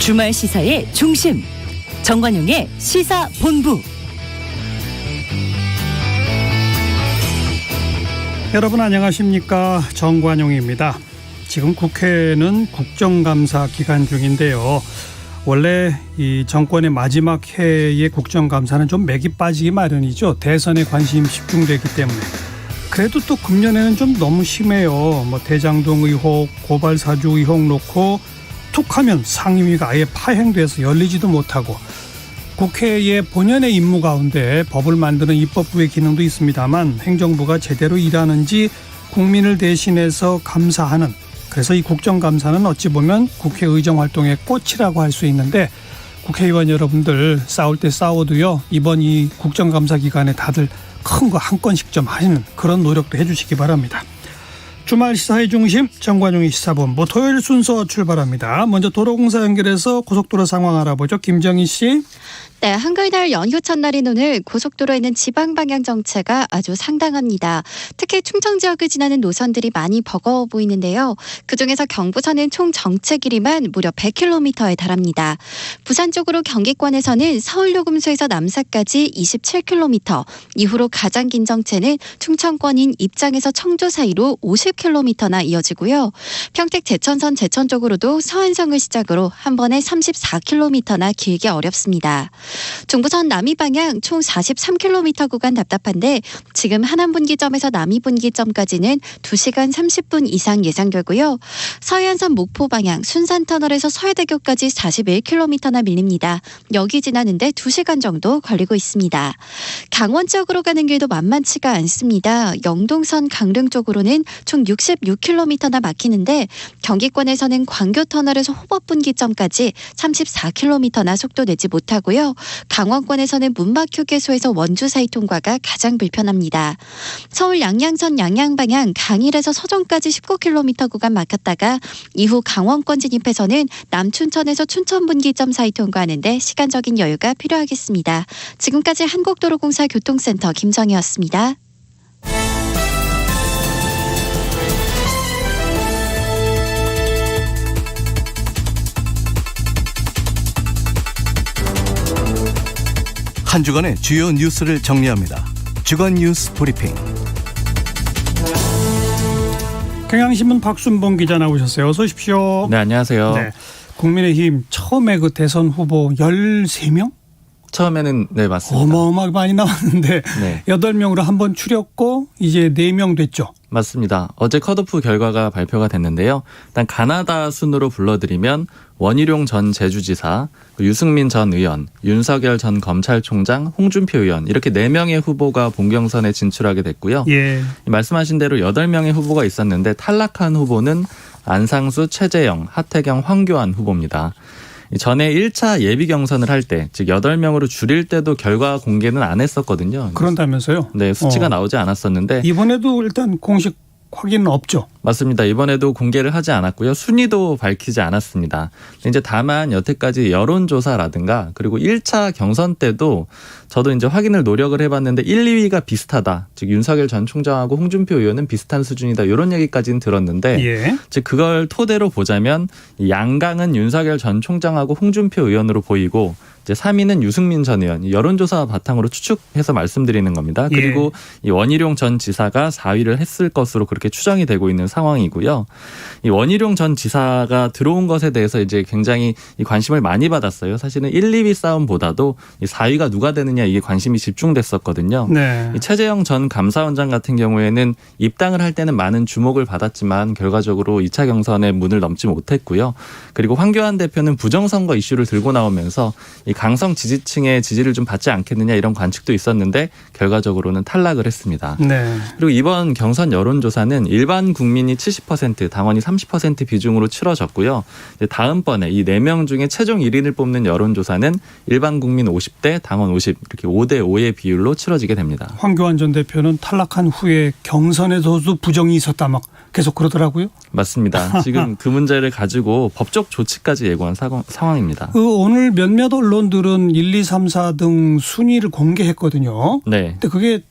주말 시사의 중심, 정관용의 시사본부. 여러분 안녕하십니까, 정관용입니다. 지금 국회는 국정감사 기간 중인데요. 원래 이 정권의 마지막 해의 국정감사는 좀 맥이 빠지기 마련이죠. 대선에 관심이 집중되기 때문에. 그래도 또 금년에는 좀 너무 심해요. 뭐 대장동 의혹, 고발사주 의혹 놓고 툭하면 상임위가 아예 파행돼서 열리지도 못하고, 국회의 본연의 임무 가운데 법을 만드는 입법부의 기능도 있습니다만 행정부가 제대로 일하는지 국민을 대신해서 감사하는, 그래서 이 국정감사는 어찌 보면 국회 의정활동의 꽃이라고 할 수 있는데, 국회의원 여러분들 싸울 때 싸워도요, 이번 이 국정감사 기간에 다들 큰 거 한 건씩 좀 하시는 그런 노력도 해주시기 바랍니다. 주말 시사의 중심, 정관용의 시사본부 토요일 순서 출발합니다. 먼저 도로공사 연결해서 고속도로 상황 알아보죠. 김정희 씨. 네, 한글날 연휴 첫날인 오늘 고속도로에는 지방 방향 정체가 아주 상당합니다. 특히 충청 지역을 지나는 노선들이 많이 버거워 보이는데요. 그중에서 경부선은 총 정체 길이만 무려 100km에 달합니다. 부산 쪽으로 경기권에서는 서울요금소에서 남사까지 27km, 이후로 가장 긴 정체는 충청권인 입장에서 청주 사이로 50km나 이어지고요. 평택 제천선 제천 쪽으로도 서안성을 시작으로 한 번에 34km나 길게 어렵습니다. 중부선 남이 방향 총 43km 구간 답답한데, 지금 하남분기점에서 남이분기점까지는 2시간 30분 이상 예상되고요. 서해안선 목포 방향 순산터널에서 서해대교까지 41km나 밀립니다. 여기 지나는데 2시간 정도 걸리고 있습니다. 강원 지역으로 가는 길도 만만치가 않습니다. 영동선 강릉 쪽으로는 총 66km나 막히는데, 경기권에서는 광교터널에서 호법분기점까지 34km나 속도 내지 못하고요. 강원권에서는 문막휴게소에서 원주 사이 통과가 가장 불편합니다. 서울 양양선 양양방향 강일에서 서정까지 19km 구간 막혔다가 이후 강원권 진입해서는 남춘천에서 춘천분기점 사이 통과하는데 시간적인 여유가 필요하겠습니다. 지금까지 한국도로공사 교통센터 김정희였습니다. 한 주간의 주요 뉴스를 정리합니다. 주간 뉴스 브리핑. 경향신문 박순봉 기자 나오셨어요. 어서 오십시오. 네, 안녕하세요. 네, 국민의힘 처음에 그 대선 후보 13명? 처음에는 네, 맞습니다. 어마어마하게 많이 나왔는데 네. 8명으로 한번 추렸고 이제 4명 됐죠. 맞습니다. 어제 컷오프 결과가 발표가 됐는데요. 일단 가나다 순으로 불러드리면 원희룡 전 제주지사, 유승민 전 의원, 윤석열 전 검찰총장, 홍준표 의원, 이렇게 4명의 후보가 본경선에 진출하게 됐고요. 예. 말씀하신 대로 8명의 후보가 있었는데 탈락한 후보는 안상수, 최재형, 하태경, 황교안 후보입니다. 전에 1차 예비 경선을 할 때, 즉 8명으로 줄일 때도 결과 공개는 안 했었거든요. 그런다면서요? 네, 수치가 나오지 않았었는데 이번에도 일단 공식 확인은 없죠. 맞습니다. 이번에도 공개를 하지 않았고요. 순위도 밝히지 않았습니다. 이제 다만 여태까지 여론조사라든가 그리고 1차 경선 때도 저도 이제 확인을 노력을 해봤는데 1, 2위가 비슷하다. 즉 윤석열 전 총장하고 홍준표 의원은 비슷한 수준이다. 이런 얘기까지는 들었는데 예. 즉 그걸 토대로 보자면 양강은 윤석열 전 총장하고 홍준표 의원으로 보이고, 이제 3위는 유승민 전 의원, 여론조사 바탕으로 추측해서 말씀드리는 겁니다. 그리고 이 원희룡 전 지사가 4위를 했을 것으로 그렇게 추정이 되고 있는 상황이고요. 이 원희룡 전 지사가 들어온 것에 대해서 이제 굉장히 이 관심을 많이 받았어요. 사실은 1, 2위 싸움보다도 이 4위가 누가 되느냐 이게 관심이 집중됐었거든요. 네. 이 최재형 전 감사원장 같은 경우에는 입당을 할 때는 많은 주목을 받았지만 결과적으로 2차 경선의 문을 넘지 못했고요. 그리고 황교안 대표는 부정선거 이슈를 들고 나오면서 이 강성 지지층의 지지를 좀 받지 않겠느냐 이런 관측도 있었는데 결과적으로는 탈락을 했습니다. 네. 그리고 이번 경선 여론조사는 일반 국민이 70%, 당원이 30% 비중으로 치러졌고요. 이제 다음번에 이 4명 중에 최종 1인을 뽑는 여론조사는 일반 국민 50대, 당원 50 이렇게 5대 5의 비율로 치러지게 됩니다. 황교안 전 대표는 탈락한 후에 경선에서도 부정이 있었다 막 계속 그러더라고요. 맞습니다. 지금 그 문제를 가지고 법적 조치까지 예고한 상황입니다. 오늘 몇몇 언론들은 1, 2, 3, 4 등 순위를 공개했거든요. 네. 근데 그게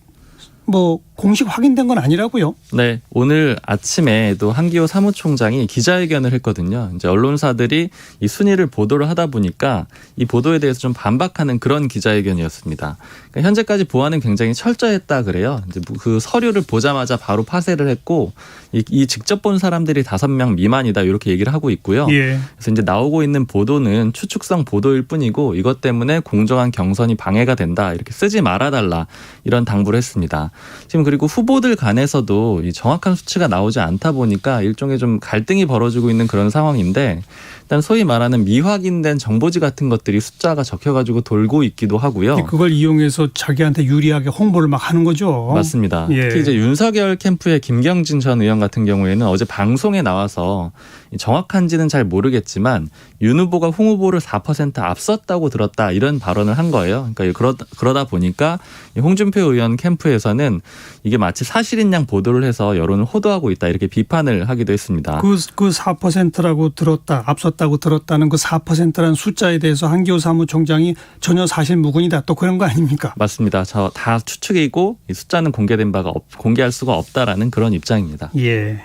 뭐 공식 확인된 건 아니라고요? 네, 오늘 아침에도 한기호 사무총장이 기자회견을 했거든요. 이제 언론사들이 이 순위를 보도를 하다 보니까 이 보도에 대해서 좀 반박하는 그런 기자회견이었습니다. 그러니까 현재까지 보안은 굉장히 철저했다 그래요. 이제 그 서류를 보자마자 바로 파쇄를 했고 이 직접 본 사람들이 5명 미만이다 이렇게 얘기를 하고 있고요. 예. 그래서 이제 나오고 있는 보도는 추측성 보도일 뿐이고 이것 때문에 공정한 경선이 방해가 된다 이렇게 쓰지 말아달라 이런 당부를 했습니다. 지금 그리고 후보들 간에서도 이 정확한 수치가 나오지 않다 보니까 일종의 좀 갈등이 벌어지고 있는 그런 상황인데 일단 소위 말하는 미확인된 정보지 같은 것들이 숫자가 적혀가지고 돌고 있기도 하고요. 그걸 이용해서 자기한테 유리하게 홍보를 막 하는 거죠. 맞습니다. 예. 특히 이제 윤석열 캠프의 김경진 전 의원 같은 경우에는 어제 방송에 나와서 정확한지는 잘 모르겠지만 윤 후보가 홍 후보를 4% 앞섰다고 들었다 이런 발언을 한 거예요. 그러니까 그러다 보니까 홍준표 의원 캠프에서는 이게 마치 사실인 양 보도를 해서 여론을 호도하고 있다 이렇게 비판을 하기도 했습니다. 그 4%라고 들었다, 앞섰다고 들었다는 그 4%라는 숫자에 대해서 한기호 사무총장이 전혀 사실 무근이다 또 그런 거 아닙니까? 맞습니다. 저 다 추측이고 이 숫자는 공개할 수가 없다라는 그런 입장입니다. 예.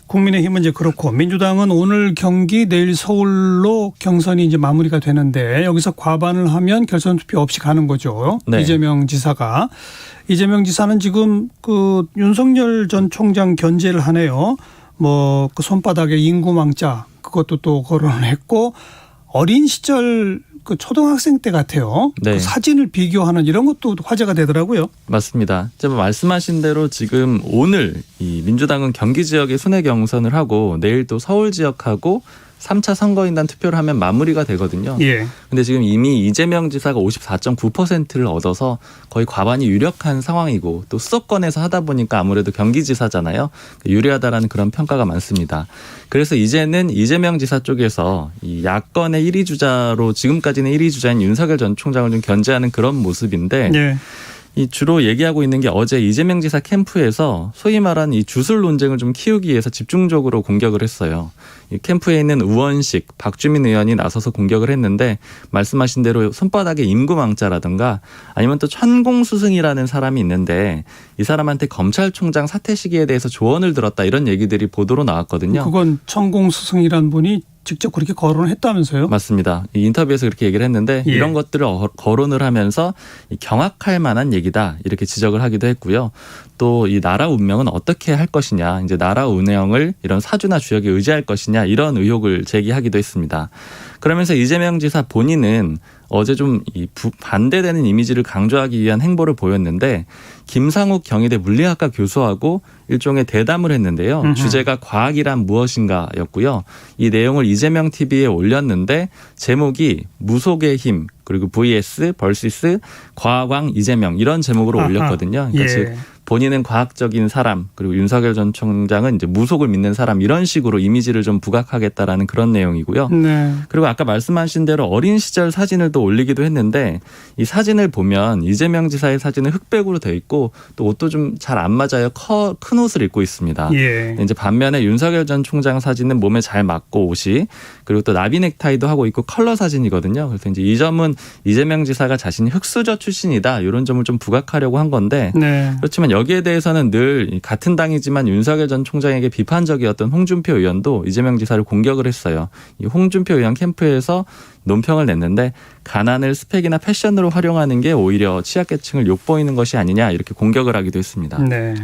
국민의힘은 이제 그렇고 민주당은 오늘 경기 내일 서울로 경선이 이제 마무리가 되는데 여기서 과반을 하면 결선 투표 없이 가는 거죠. 네. 이재명 지사는 지금 그 윤석열 전 총장 견제를 하네요. 뭐 그 손바닥에 인구망자 그것도 또 거론을 했고 어린 시절 그 초등학생 때 같아요. 네. 그 사진을 비교하는 이런 것도 화제가 되더라고요. 맞습니다. 말씀하신 대로 지금 오늘 이 민주당은 경기 지역에 순회 경선을 하고 내일 또 서울 지역하고 3차 선거인단 투표를 하면 마무리가 되거든요. 예. 근데 지금 이미 이재명 지사가 54.9%를 얻어서 거의 과반이 유력한 상황이고 또 수도권에서 하다 보니까 아무래도 경기지사잖아요. 유리하다라는 그런 평가가 많습니다. 그래서 이제는 이재명 지사 쪽에서 이 야권의 1위 주자로 지금까지는 1위 주자인 윤석열 전 총장을 좀 견제하는 그런 모습인데 예. 이 주로 얘기하고 있는 게 어제 이재명 지사 캠프에서 소위 말하는 이 주술 논쟁을 좀 키우기 위해서 집중적으로 공격을 했어요. 이 캠프에 있는 우원식, 박주민 의원이 나서서 공격을 했는데 말씀하신 대로 손바닥에 인구망자라든가 아니면 또 천공스승이라는 사람이 있는데 이 사람한테 검찰총장 사퇴 시기에 대해서 조언을 들었다 이런 얘기들이 보도로 나왔거든요. 그건 천공스승이라는 분이 직접 그렇게 거론을 했다면서요? 맞습니다. 이 인터뷰에서 그렇게 얘기를 했는데 예. 이런 것들을 거론을 하면서 경악할 만한 얘기다 이렇게 지적을 하기도 했고요. 또 이 나라 운명은 어떻게 할 것이냐, 이제 나라 운영을 이런 사주나 주역에 의지할 것이냐 이런 의혹을 제기하기도 했습니다. 그러면서 이재명 지사 본인은 어제 좀 이 반대되는 이미지를 강조하기 위한 행보를 보였는데 김상욱 경희대 물리학과 교수하고 일종의 대담을 했는데요. 주제가 과학이란 무엇인가였고요. 이 내용을 이재명 TV에 올렸는데 제목이 무속의 힘 그리고 vs 벌시스 과학왕 이재명 이런 제목으로 올렸거든요. 그러니까 예. 즉 본인은 과학적인 사람 그리고 윤석열 전 총장은 이제 무속을 믿는 사람 이런 식으로 이미지를 좀 부각하겠다라는 그런 내용이고요. 네. 그리고 아까 말씀하신 대로 어린 시절 사진을 또 올리기도 했는데 이 사진을 보면 이재명 지사의 사진은 흑백으로 되어 있고 또 옷도 좀 잘 안 맞아요. 큰 옷을 입고 있습니다. 예. 이제 반면에 윤석열 전 총장 사진은 몸에 잘 맞고 옷이 그리고 또 나비 넥타이도 하고 있고 컬러 사진이거든요. 그래서 이제 이 점은 이재명 지사가 자신이 흑수저 출신이다 이런 점을 좀 부각하려고 한 건데 네. 그렇지만 여기에 대해서는 늘 같은 당이지만 윤석열 전 총장에게 비판적이었던 홍준표 의원도 이재명 지사를 공격을 했어요. 이 홍준표 의원 캠프에서 논평을 냈는데 가난을 스펙이나 패션으로 활용하는 게 오히려 취약계층을 욕보이는 것이 아니냐 이렇게 공격을 하기도 했습니다. 네.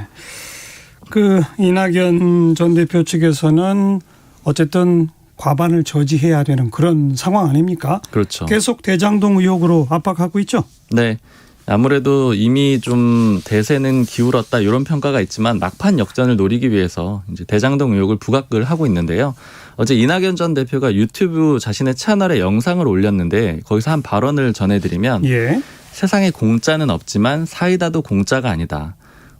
그 이낙연 전 대표 측에서는 어쨌든 과반을 저지해야 되는 그런 상황 아닙니까? 그렇죠. 계속 대장동 의혹으로 압박하고 있죠. 네. 아무래도 이미 좀 대세는 기울었다 이런 평가가 있지만 막판 역전을 노리기 위해서 이제 대장동 의혹을 부각을 하고 있는데요. 어제 이낙연 전 대표가 유튜브 자신의 채널에 영상을 올렸는데 거기서 한 발언을 전해드리면 예. 세상에 공짜는 없지만 사이다도 공짜가 아니다.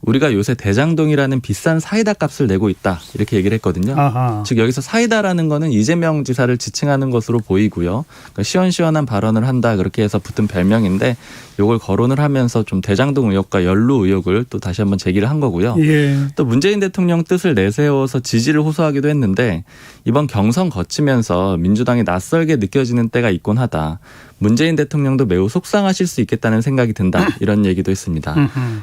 우리가 요새 대장동이라는 비싼 사이다 값을 내고 있다. 이렇게 얘기를 했거든요. 아하. 즉 여기서 사이다라는 거는 이재명 지사를 지칭하는 것으로 보이고요. 그러니까 시원시원한 발언을 한다. 그렇게 해서 붙은 별명인데 이걸 거론을 하면서 좀 대장동 의혹과 연루 의혹을 또 다시 한번 제기를 한 거고요. 예. 또 문재인 대통령 뜻을 내세워서 지지를 호소하기도 했는데 이번 경선 거치면서 민주당이 낯설게 느껴지는 때가 있곤 하다. 문재인 대통령도 매우 속상하실 수 있겠다는 생각이 든다. 이런 얘기도 했습니다.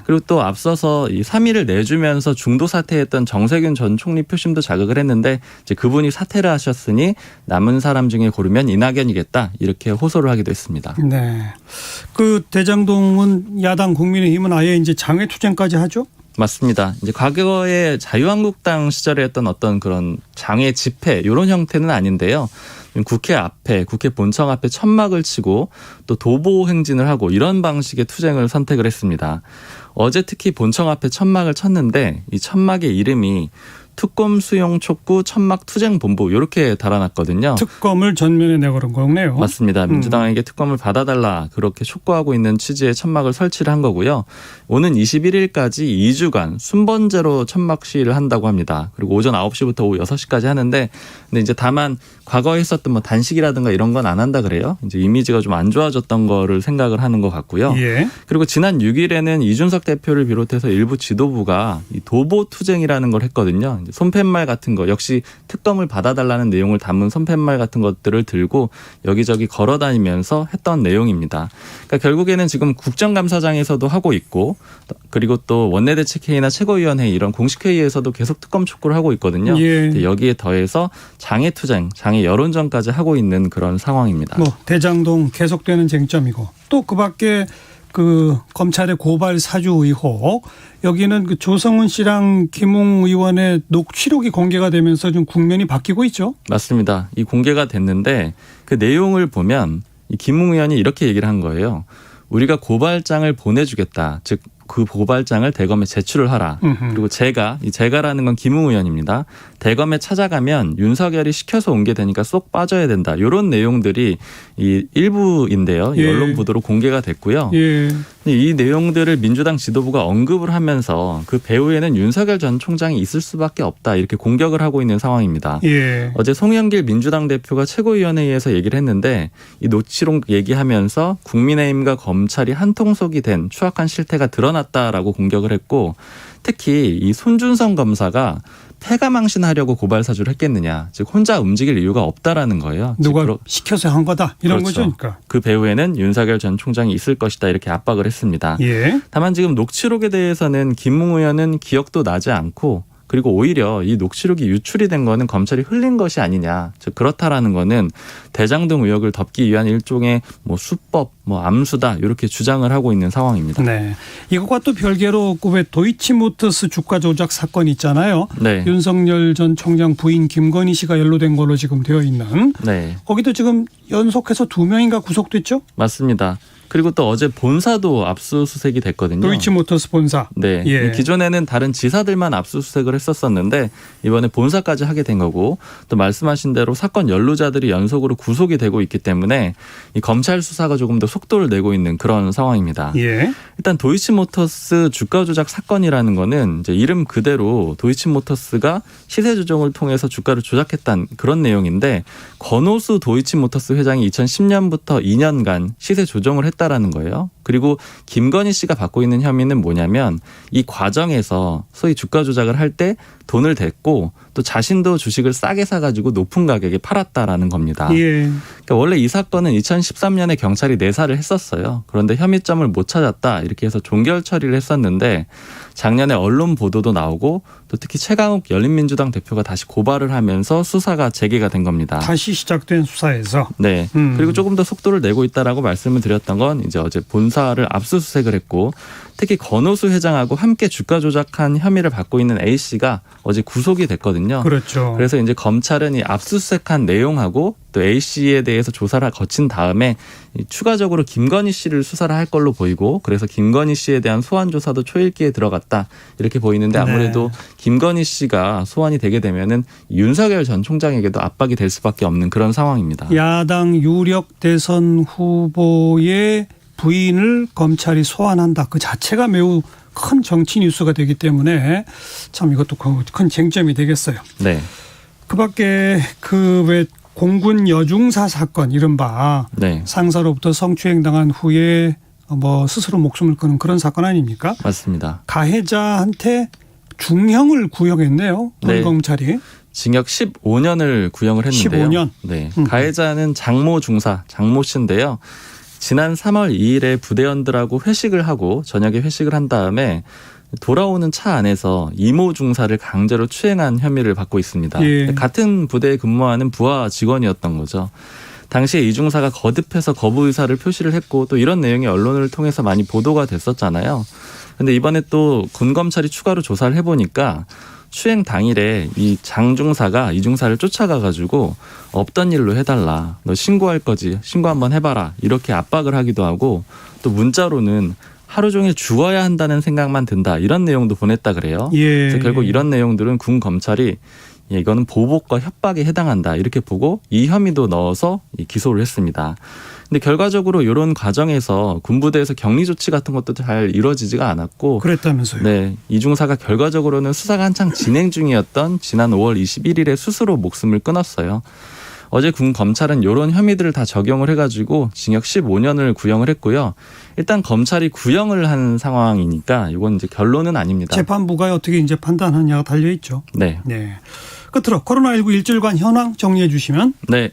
그리고 또 앞서서 이 3위를 내주면서 중도 사퇴했던 정세균 전 총리 표심도 자극을 했는데 이제 그분이 사퇴를 하셨으니 남은 사람 중에 고르면 이낙연이겠다. 이렇게 호소를 하기도 했습니다. 네. 그 대장동은 야당 국민의힘은 아예 이제 장외투쟁까지 하죠? 맞습니다. 이제 과거에 자유한국당 시절에 했던 어떤 그런 장외 집회 이런 형태는 아닌데요. 국회 앞에 국회 본청 앞에 천막을 치고 또 도보 행진을 하고 이런 방식의 투쟁을 선택을 했습니다. 어제 특히 본청 앞에 천막을 쳤는데 이 천막의 이름이 특검 수용 촉구 천막 투쟁 본부 이렇게 달아놨거든요. 특검을 전면에 내걸은 거네요. 맞습니다. 민주당에게 특검을 받아달라 그렇게 촉구하고 있는 취지의 천막을 설치를 한 거고요. 오는 21일까지 2주간 순번제로 천막 시위를 한다고 합니다. 그리고 오전 9시부터 오후 6시까지 하는데 근데 이제 다만 과거에 했었던 뭐 단식이라든가 이런 건 안 한다 그래요. 이제 이미지가 좀 안 좋아졌던 거를 생각을 하는 것 같고요. 예. 그리고 지난 6일에는 이준석 대표를 비롯해서 일부 지도부가 이 도보 투쟁이라는 걸 했거든요. 이제 손팻말 같은 거 역시 특검을 받아달라는 내용을 담은 손팻말 같은 것들을 들고 여기저기 걸어다니면서 했던 내용입니다. 그러니까 결국에는 지금 국정감사장에서도 하고 있고 그리고 또 원내대책회의나 최고위원회의 이런 공식회의에서도 계속 특검 촉구를 하고 있거든요. 예. 여기에 더해서 장애투쟁, 장애 여론전까지 하고 있는 그런 상황입니다. 뭐 대장동 계속되는 쟁점이고 또 그밖에 그 검찰의 고발 사주 의혹 여기는 그 조성은 씨랑 김웅 의원의 녹취록이 공개가 되면서 좀 국면이 바뀌고 있죠. 맞습니다. 이 공개가 됐는데 그 내용을 보면 이 김웅 의원이 이렇게 얘기를 한 거예요. 우리가 고발장을 보내주겠다. 즉 그 고발장을 대검에 제출을 하라. 그리고 이 제가라는 건 김웅 의원입니다. 대검에 찾아가면 윤석열이 시켜서 온 게 되니까 쏙 빠져야 된다. 이런 내용들이 이 일부인데요. 이 예. 언론 보도로 공개가 됐고요. 예. 이 내용들을 민주당 지도부가 언급을 하면서 그 배후에는 윤석열 전 총장이 있을 수밖에 없다. 이렇게 공격을 하고 있는 상황입니다. 예. 어제 송영길 민주당 대표가 최고위원회의에서 얘기를 했는데 이 녹취록 얘기하면서 국민의힘과 검찰이 한통속이 된 추악한 실태가 드러났다라고 공격을 했고 특히 이 손준성 검사가 패가망신하려고 고발 사주를 했겠느냐. 즉 혼자 움직일 이유가 없다라는 거예요. 누가 시켜서 한 거다. 이런 그렇죠. 거죠. 그러니까. 그 배후에는 윤석열 전 총장이 있을 것이다. 이렇게 압박을 했습니다. 예. 다만 지금 녹취록에 대해서는 김웅 의원은 기억도 나지 않고 그리고 오히려 이 녹취록이 유출이 된 거는 검찰이 흘린 것이 아니냐. 즉 그렇다라는 거는 대장동 의혹을 덮기 위한 일종의 뭐 수법, 뭐 암수다 이렇게 주장을 하고 있는 상황입니다. 네. 이것과 또 별개로 왜 도이치모터스 주가 조작 사건 있잖아요. 네. 윤석열 전 총장 부인 김건희 씨가 연루된 걸로 지금 되어 있는. 네. 거기도 지금 연속해서 2명인가 구속됐죠? 맞습니다. 그리고 또 어제 본사도 압수수색이 됐거든요. 도이치모터스 본사. 네. 예. 기존에는 다른 지사들만 압수수색을 했었었는데 이번에 본사까지 하게 된 거고 또 말씀하신 대로 사건 연루자들이 연속으로 구속이 되고 있기 때문에 이 검찰 수사가 조금 더 속도를 내고 있는 그런 상황입니다. 예. 일단 도이치모터스 주가 조작 사건이라는 거는 이제 이름 그대로 도이치모터스가 시세 조정을 통해서 주가를 조작했다는 그런 내용인데 권오수 도이치모터스 회장이 2010년부터 2년간 시세 조정을 했다라는 거예요. 그리고 김건희 씨가 받고 있는 혐의는 뭐냐면 이 과정에서 소위 주가 조작을 할 때 돈을 댔고 또 자신도 주식을 싸게 사가지고 높은 가격에 팔았다라는 겁니다. 예. 그러니까 원래 이 사건은 2013년에 경찰이 내사를 했었어요. 그런데 혐의점을 못 찾았다 이렇게 해서 종결 처리를 했었는데 작년에 언론 보도도 나오고 또 특히 최강욱 열린민주당 대표가 다시 고발을 하면서 수사가 재개가 된 겁니다. 다시 시작된 수사에서. 네. 그리고 조금 더 속도를 내고 있다라고 말씀을 드렸던 건 이제 어제 본사를 압수수색을 했고 특히 권오수 회장하고 함께 주가 조작한 혐의를 받고 있는 A 씨가 어제 구속이 됐거든요. 그렇죠. 그래서 이제 검찰은 이 압수수색한 내용하고 또 A 씨에 대해서 조사를 거친 다음에 추가적으로 김건희 씨를 수사를 할 걸로 보이고 그래서 김건희 씨에 대한 소환 조사도 초읽기에 들어갔다 이렇게 보이는데 아무래도 네. 김건희 씨가 소환이 되게 되면은 윤석열 전 총장에게도 압박이 될 수밖에 없는 그런 상황입니다. 야당 유력 대선 후보의 부인을 검찰이 소환한다. 그 자체가 매우 큰 정치 뉴스가 되기 때문에 참 이것도 큰 쟁점이 되겠어요. 네. 그밖에 그 왜 공군 여중사 사건 이른바 네. 상사로부터 성추행당한 후에 뭐 스스로 목숨을 끊은 그런 사건 아닙니까? 맞습니다. 가해자한테 중형을 구형했네요. 네. 검찰이. 징역 15년을 구형을 했는데요. 15년? 네, 가해자는 장모 중사 장모 씨인데요. 지난 3월 2일에 부대원들하고 회식을 하고 저녁에 회식을 한 다음에 돌아오는 차 안에서 이모 중사를 강제로 추행한 혐의를 받고 있습니다. 예. 같은 부대에 근무하는 부하 직원이었던 거죠. 당시에 이 중사가 거듭해서 거부 의사를 표시를 했고 또 이런 내용이 언론을 통해서 많이 보도가 됐었잖아요. 근데 이번에 또 군검찰이 추가로 조사를 해보니까 추행 당일에 이 장 중사가 이 중사를 쫓아가가지고 없던 일로 해달라. 너 신고할 거지. 신고 한번 해봐라. 이렇게 압박을 하기도 하고 또 문자로는 하루 종일 죽어야 한다는 생각만 든다. 이런 내용도 보냈다 그래요. 예. 그래서 결국 이런 내용들은 군 검찰이 이거는 보복과 협박에 해당한다. 이렇게 보고 이 혐의도 넣어서 기소를 했습니다. 근데 결과적으로 이런 과정에서 군부대에서 격리 조치 같은 것도 잘 이루어지지가 않았고 그랬다면서요. 네, 이 중사가 결과적으로는 수사가 한창 진행 중이었던 지난 5월 21일에 스스로 목숨을 끊었어요. 어제 군 검찰은 이런 혐의들을 다 적용을 해가지고 징역 15년을 구형을 했고요. 일단 검찰이 구형을 한 상황이니까 이건 이제 결론은 아닙니다. 재판부가 어떻게 이제 판단하냐가 달려 있죠. 네. 네. 끝으로 코로나19 일주일간 현황 정리해 주시면. 네.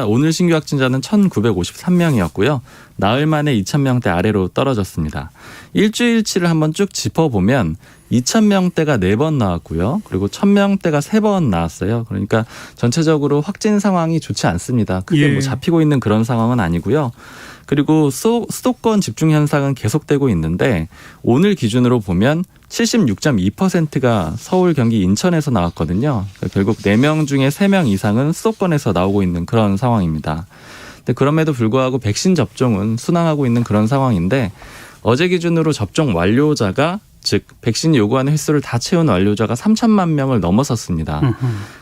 오늘 신규 확진자는 1,953명이었고요. 나흘 만에 2,000명대 아래로 떨어졌습니다. 일주일치를 한번 쭉 짚어보면 2,000명대가 4번 나왔고요. 그리고 1,000명대가 3번 나왔어요. 그러니까 전체적으로 확진 상황이 좋지 않습니다. 크게 예. 뭐 잡히고 있는 그런 상황은 아니고요. 그리고 수도권 집중 현상은 계속되고 있는데 오늘 기준으로 보면 76.2%가 서울, 경기, 인천에서 나왔거든요. 그러니까 결국 4명 중에 3명 이상은 수도권에서 나오고 있는 그런 상황입니다. 근데 그럼에도 불구하고 백신 접종은 순항하고 있는 그런 상황인데 어제 기준으로 접종 완료자가 즉 백신이 요구하는 횟수를 다 채운 완료자가 3천만 명을 넘어섰습니다.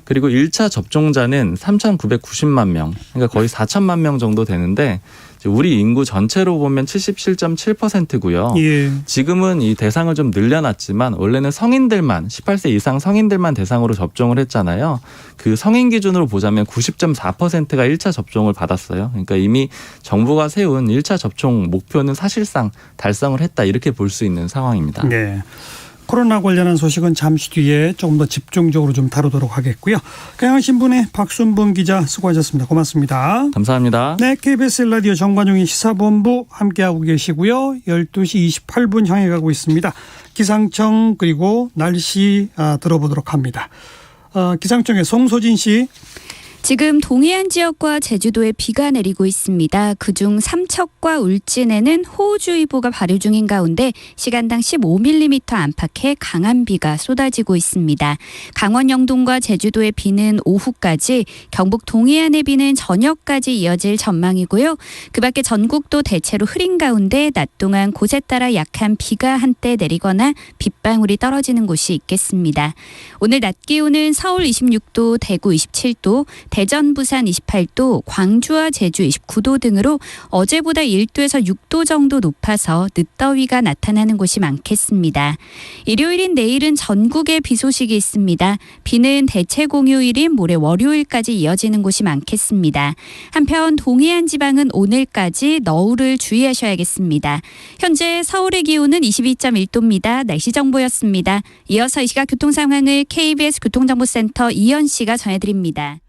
그리고 1차 접종자는 3,990만 명, 그러니까 거의 4천만 명 정도 되는데 우리 인구 전체로 보면 77.7%고요. 예. 지금은 이 대상을 좀 늘려놨지만 원래는 성인들만 18세 이상 성인들만 대상으로 접종을 했잖아요. 그 성인 기준으로 보자면 90.4%가 1차 접종을 받았어요. 그러니까 이미 정부가 세운 1차 접종 목표는 사실상 달성을 했다 이렇게 볼 수 있는 상황입니다. 네. 코로나 관련한 소식은 잠시 뒤에 조금 더 집중적으로 좀 다루도록 하겠고요. 경향신문의 박순봉 기자 수고하셨습니다. 고맙습니다. 감사합니다. 네, KBS 라디오 정관용의 시사본부 함께하고 계시고요. 12시 28분 향해 가고 있습니다. 기상청 그리고 날씨 들어보도록 합니다. 기상청의 송소진 씨. 지금 동해안 지역과 제주도에 비가 내리고 있습니다. 그중 삼척과 울진에는 호우주의보가 발효 중인 가운데 시간당 15mm 안팎의 강한 비가 쏟아지고 있습니다. 강원 영동과 제주도의 비는 오후까지, 경북 동해안의 비는 저녁까지 이어질 전망이고요. 그 밖에 전국도 대체로 흐린 가운데 낮 동안 곳에 따라 약한 비가 한때 내리거나 빗방울이 떨어지는 곳이 있겠습니다. 오늘 낮 기온은 서울 26도, 대구 27도, 대전, 부산 28도, 광주와 제주 29도 등으로 어제보다 1도에서 6도 정도 높아서 늦더위가 나타나는 곳이 많겠습니다. 일요일인 내일은 전국에 비 소식이 있습니다. 비는 대체 공휴일인 모레 월요일까지 이어지는 곳이 많겠습니다. 한편 동해안 지방은 오늘까지 너울을 주의하셔야겠습니다. 현재 서울의 기온은 22.1도입니다. 날씨 정보였습니다. 이어서 이 시각 교통 상황을 KBS 교통정보센터 이현 씨가 전해드립니다.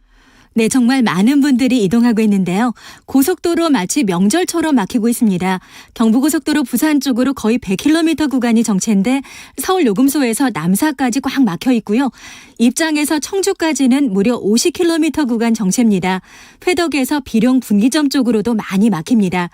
네, 정말 많은 분들이 이동하고 있는데요. 고속도로 마치 명절처럼 막히고 있습니다. 경부고속도로 부산 쪽으로 거의 100km 구간이 정체인데 서울 요금소에서 남사까지 꽉 막혀 있고요. 입장에서 청주까지는 무려 50km 구간 정체입니다. 회덕에서 비룡 분기점 쪽으로도 많이 막힙니다.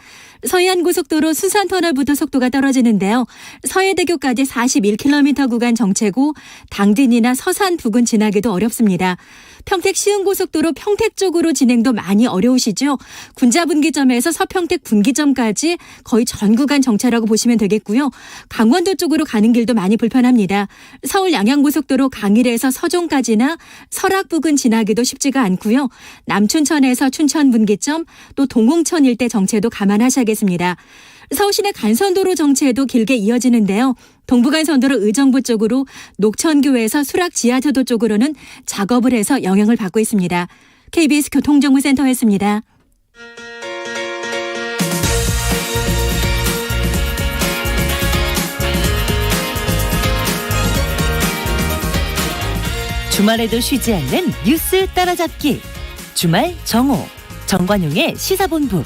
서해안고속도로 수산터널부터 속도가 떨어지는데요. 서해대교까지 41km 구간 정체고 당진이나 서산 부근 지나기도 어렵습니다. 평택 시흥고속도로 평택 쪽으로 진행도 많이 어려우시죠. 군자분기점에서 서평택 분기점까지 거의 전 구간 정체라고 보시면 되겠고요. 강원도 쪽으로 가는 길도 많이 불편합니다. 서울 양양고속도로 강일에서 서종까지나 설악 부근 지나기도 쉽지가 않고요. 남춘천에서 춘천 분기점 또 동홍천 일대 정체도 감안하셔야겠습니다. 서울시내 간선도로 정체도 길게 이어지는데요. 동부간선도로 의정부 쪽으로 녹천교에서 수락 지하차도 쪽으로는 작업을 해서 영향을 받고 있습니다. KBS 교통정보센터였습니다. 주말에도 쉬지 않는 뉴스 따라잡기. 주말 정오. 정관용의 시사본부.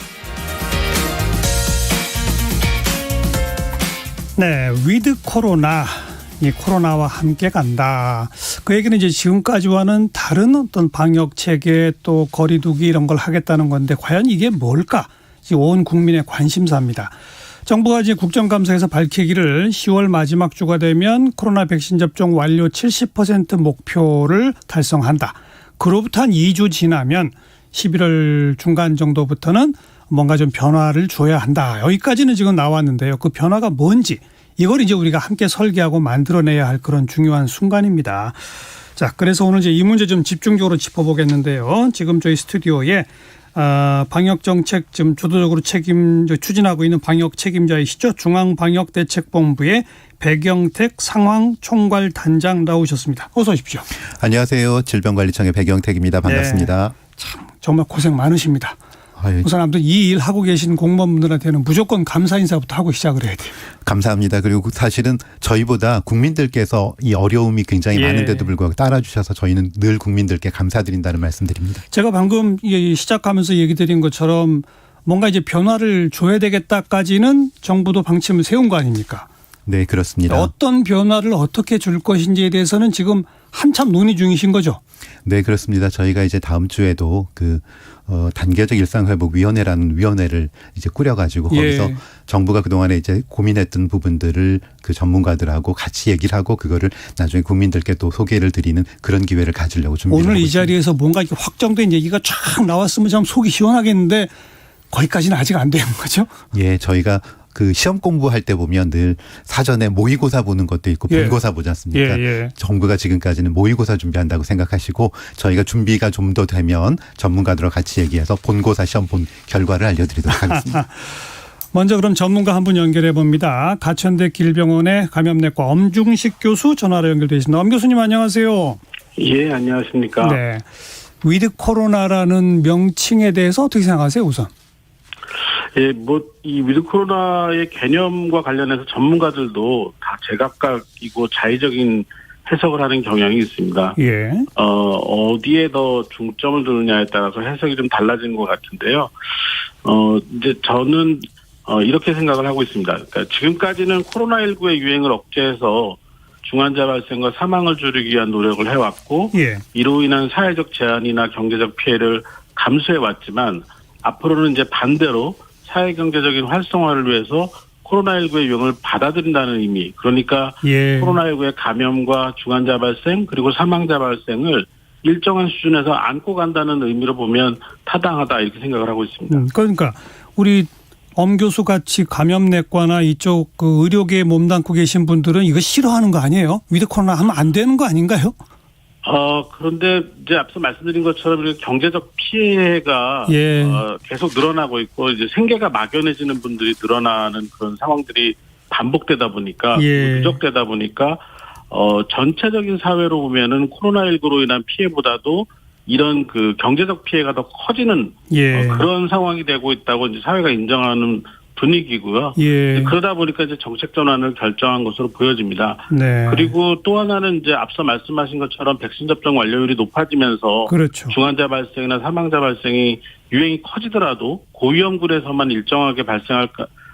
네, 위드 코로나. 이 코로나와 함께 간다. 그 얘기는 이제 지금까지와는 다른 어떤 방역 체계 또 거리두기 이런 걸 하겠다는 건데 과연 이게 뭘까? 온 국민의 관심사입니다. 정부가 이제 국정감사에서 밝히기를 10월 마지막 주가 되면 코로나 백신 접종 완료 70% 목표를 달성한다. 그로부터 한 2주 지나면 11월 중간 정도부터는 뭔가 좀 변화를 줘야 한다. 여기까지는 지금 나왔는데요. 그 변화가 뭔지 이걸 이제 우리가 함께 설계하고 만들어내야 할 그런 중요한 순간입니다. 자, 그래서 오늘 이제 이 문제 좀 집중적으로 짚어보겠는데요. 지금 저희 스튜디오에 방역 정책 좀 주도적으로 추진하고 있는 방역 책임자이시죠. 중앙방역대책본부의 백영택 상황총괄단장 나오셨습니다. 어서 오십시오. 안녕하세요. 질병관리청의 백영택입니다. 반갑습니다. 네, 참 정말 고생 많으십니다. 아유, 우선 아무튼 이 일 하고 계신 공무원분들한테는 무조건 감사 인사부터 하고 시작을 해야 돼요. 감사합니다. 그리고 사실은 저희보다 국민들께서 이 어려움이 굉장히 많은데도 불구하고 따라주셔서 저희는 늘 국민들께 감사드린다는 말씀드립니다. 제가 방금 시작하면서 얘기 드린 것처럼 뭔가 이제 변화를 줘야 되겠다까지는 정부도 방침을 세운 거 아닙니까? 네, 그렇습니다. 어떤 변화를 어떻게 줄 것인지에 대해서는 지금 한참 논의 중이신 거죠? 네, 그렇습니다. 저희가 이제 다음 주에도 단계적 일상회복위원회라는 위원회를 이제 꾸려가지고 거기서 정부가 그동안에 이제 고민했던 부분들을 그 전문가들하고 같이 얘기를 하고 그거를 나중에 국민들께 또 소개를 드리는 그런 기회를 가지려고 준비를 하고 오늘 이 있습니다. 자리에서 뭔가 이렇게 확정된 얘기가 쫙 나왔으면 참 속이 시원하겠는데 거기까지는 아직 안 되는 거죠? 예, 저희가 그 시험 공부할 때 보면 늘 사전에 모의고사 보는 것도 있고 본고사 보지 않습니까? 정부가 지금까지는 모의고사 준비한다고 생각하시고 저희가 준비가 좀 더 되면 전문가들과 같이 얘기해서 본고사 시험 본 결과를 알려드리도록 하겠습니다. 먼저 그럼 전문가 한 분 연결해 봅니다. 가천대 길병원의 감염내과 엄중식 교수 전화로 연결되어 있습니다. 엄 교수님 안녕하세요. 예, 안녕하십니까. 네, 위드 코로나라는 명칭에 대해서 어떻게 생각하세요 우선? 예, 이 위드 코로나의 개념과 관련해서 전문가들도 다 제각각이고 자의적인 해석을 하는 경향이 있습니다. 예. 어디에 더 중점을 두느냐에 따라서 해석이 좀 달라진 것 같은데요. 이제 저는 이렇게 생각을 하고 있습니다. 그러니까 지금까지는 코로나19의 유행을 억제해서 중환자 발생과 사망을 줄이기 위한 노력을 해왔고, 이로 인한 사회적 제한이나 경제적 피해를 감수해 왔지만 앞으로는 이제 반대로 사회 경제적인 활성화를 위해서 코로나19의 유행을 받아들인다는 의미, 그러니까 코로나19의 감염과 중환자 발생 그리고 사망자 발생을 일정한 수준에서 안고 간다는 의미로 보면 타당하다 이렇게 생각을 하고 있습니다. 그러니까 우리 엄 교수 같이 감염내과나 이쪽 그 의료계에 몸담고 계신 분들은 이거 싫어하는 거 아니에요? 위드 코로나 하면 안 되는 거 아닌가요? 그런데 이제 앞서 말씀드린 것처럼 이렇게 경제적 피해가 계속 늘어나고 있고 이제 생계가 막연해지는 분들이 늘어나는 그런 상황들이 반복되다 보니까 누적되다 보니까 전체적인 사회로 보면은 코로나19로 인한 피해보다도 이런 그 경제적 피해가 더 커지는 그런 상황이 되고 있다고 이제 사회가 인정하는 분위기고요. 그러다 보니까 이제 정책 전환을 결정한 것으로 보여집니다. 그리고 또 하나는 이제 앞서 말씀하신 것처럼 백신 접종 완료율이 높아지면서 중환자 발생이나 사망자 발생이 유행이 커지더라도 고위험군에서만 일정하게 발생할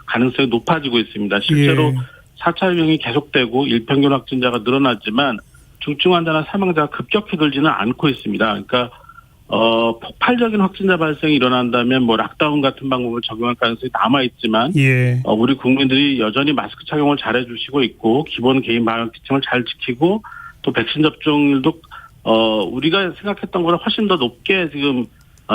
가능성이 높아지고 있습니다. 실제로 4차 유행이 계속되고 일평균 확진자가 늘어났지만 중증 환자나 사망자가 급격히 늘지는 않고 있습니다. 그러니까 폭발적인 확진자 발생이 일어난다면 락다운 같은 방법을 적용할 가능성이 남아있지만 우리 국민들이 여전히 마스크 착용을 잘해주시고 있고 기본 개인 방역 지침을 잘 지키고 또 백신 접종률도 우리가 생각했던 것보다 훨씬 더 높게 지금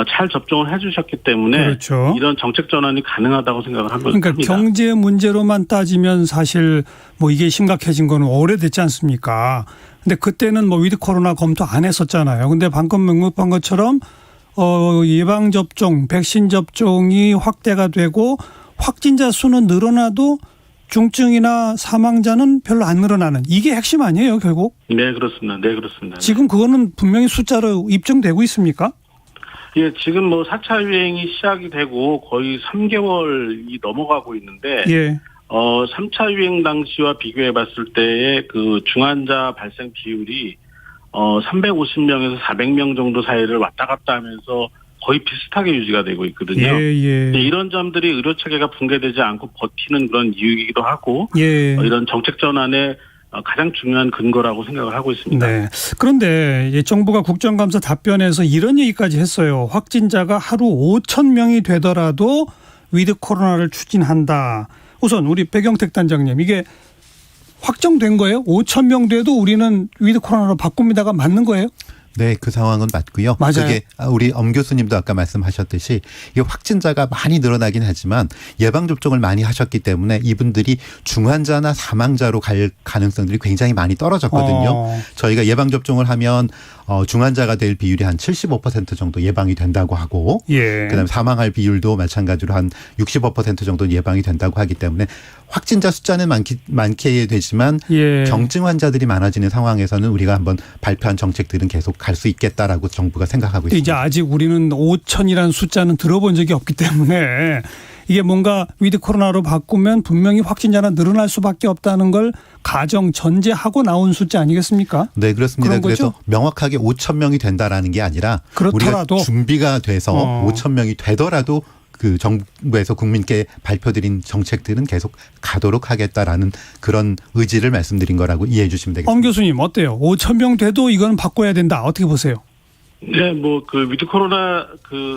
잘 접종을 해주셨기 때문에 이런 정책 전환이 가능하다고 생각을 합니다. 그러니까 경제 문제로만 따지면 사실 뭐 이게 심각해진 건 오래됐지 않습니까? 근데 그때는 위드 코로나 검토 안 했었잖아요. 근데 방금 언급한 것처럼 예방 접종, 백신 접종이 확대가 되고 확진자 수는 늘어나도 중증이나 사망자는 별로 안 늘어나는 이게 핵심 아니에요, 결국? 네, 그렇습니다. 네, 그렇습니다. 지금 그거는 분명히 숫자로 입증되고 있습니까? 예, 지금 4차 유행이 시작이 되고 거의 3개월이 넘어가고 있는데 3차 유행 당시와 비교해 봤을 때의 그 중환자 발생 비율이 350명에서 400명 정도 사이를 왔다 갔다 하면서 거의 비슷하게 유지가 되고 있거든요. 예. 이런 점들이 의료 체계가 붕괴되지 않고 버티는 그런 이유이기도 하고 예. 이런 정책 전환의 가장 중요한 근거라고 생각을 하고 있습니다. 네. 그런데 정부가 국정감사 답변에서 이런 얘기까지 했어요. 확진자가 하루 5천 명이 되더라도 위드 코로나를 추진한다. 우선 우리 백영택 단장님, 이게 확정된 거예요? 5천 명 돼도 우리는 위드 코로나로 바꿉니다가 맞는 거예요? 네, 그 상황은 맞고요. 맞아요. 그게 우리 엄 교수님도 아까 말씀하셨듯이 이게 확진자가 많이 늘어나긴 하지만 예방접종을 많이 하셨기 때문에 이분들이 중환자나 사망자로 갈 가능성들이 굉장히 많이 떨어졌거든요. 저희가 예방접종을 하면 중환자가 될 비율이 한 75% 정도 예방이 된다고 하고 그다음에 사망할 비율도 마찬가지로 한 65% 정도 예방이 된다고 하기 때문에 확진자 숫자는 많게 되지만 경증 환자들이 많아지는 상황에서는 우리가 한번 발표한 정책들은 계속 갈 수 있겠다라고 정부가 생각하고 있습니다. 이제 아직 우리는 5천이라는 숫자는 들어본 적이 없기 때문에 이게 뭔가 위드 코로나로 바꾸면 분명히 확진자는 늘어날 수밖에 없다는 걸 가정 전제하고 나온 숫자 아니겠습니까? 네, 그렇습니다. 그래서 거죠? 명확하게 5천 명이 된다라는 게 아니라 그렇더라도 우리가 준비가 돼서 5천 명이 되더라도 그 정부에서 국민께 발표드린 정책들은 계속 가도록 하겠다라는 그런 의지를 말씀드린 거라고 이해해 주시면 되겠습니다. 엄 교수님 어때요? 5천 명 돼도 이건 바꿔야 된다. 어떻게 보세요? 네, 위드 코로나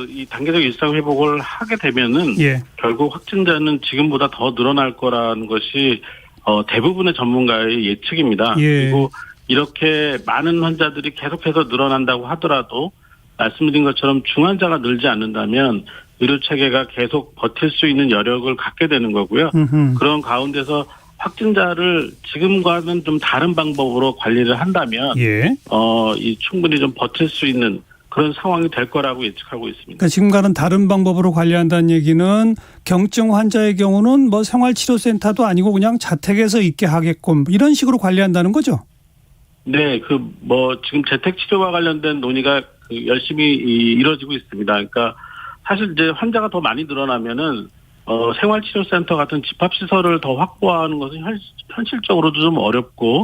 이 단계적 일상 회복을 하게 되면은 결국 확진자는 지금보다 더 늘어날 거라는 것이 대부분의 전문가의 예측입니다. 그리고 이렇게 많은 환자들이 계속해서 늘어난다고 하더라도 말씀드린 것처럼 중환자가 늘지 않는다면 의료 체계가 계속 버틸 수 있는 여력을 갖게 되는 거고요. 그런 가운데서 확진자를 지금과는 좀 다른 방법으로 관리를 한다면 충분히 좀 버틸 수 있는 그런 상황이 될 거라고 예측하고 있습니다. 그러니까 지금과는 다른 방법으로 관리한다는 얘기는 경증 환자의 경우는 뭐 생활치료센터도 아니고 그냥 자택에서 있게 하게끔 이런 식으로 관리한다는 거죠? 네, 지금 재택치료와 관련된 논의가 열심히 이루어지고 있습니다. 그러니까 사실 이제 환자가 더 많이 늘어나면은 생활치료센터 같은 집합시설을 더 확보하는 것은 현실적으로도 좀 어렵고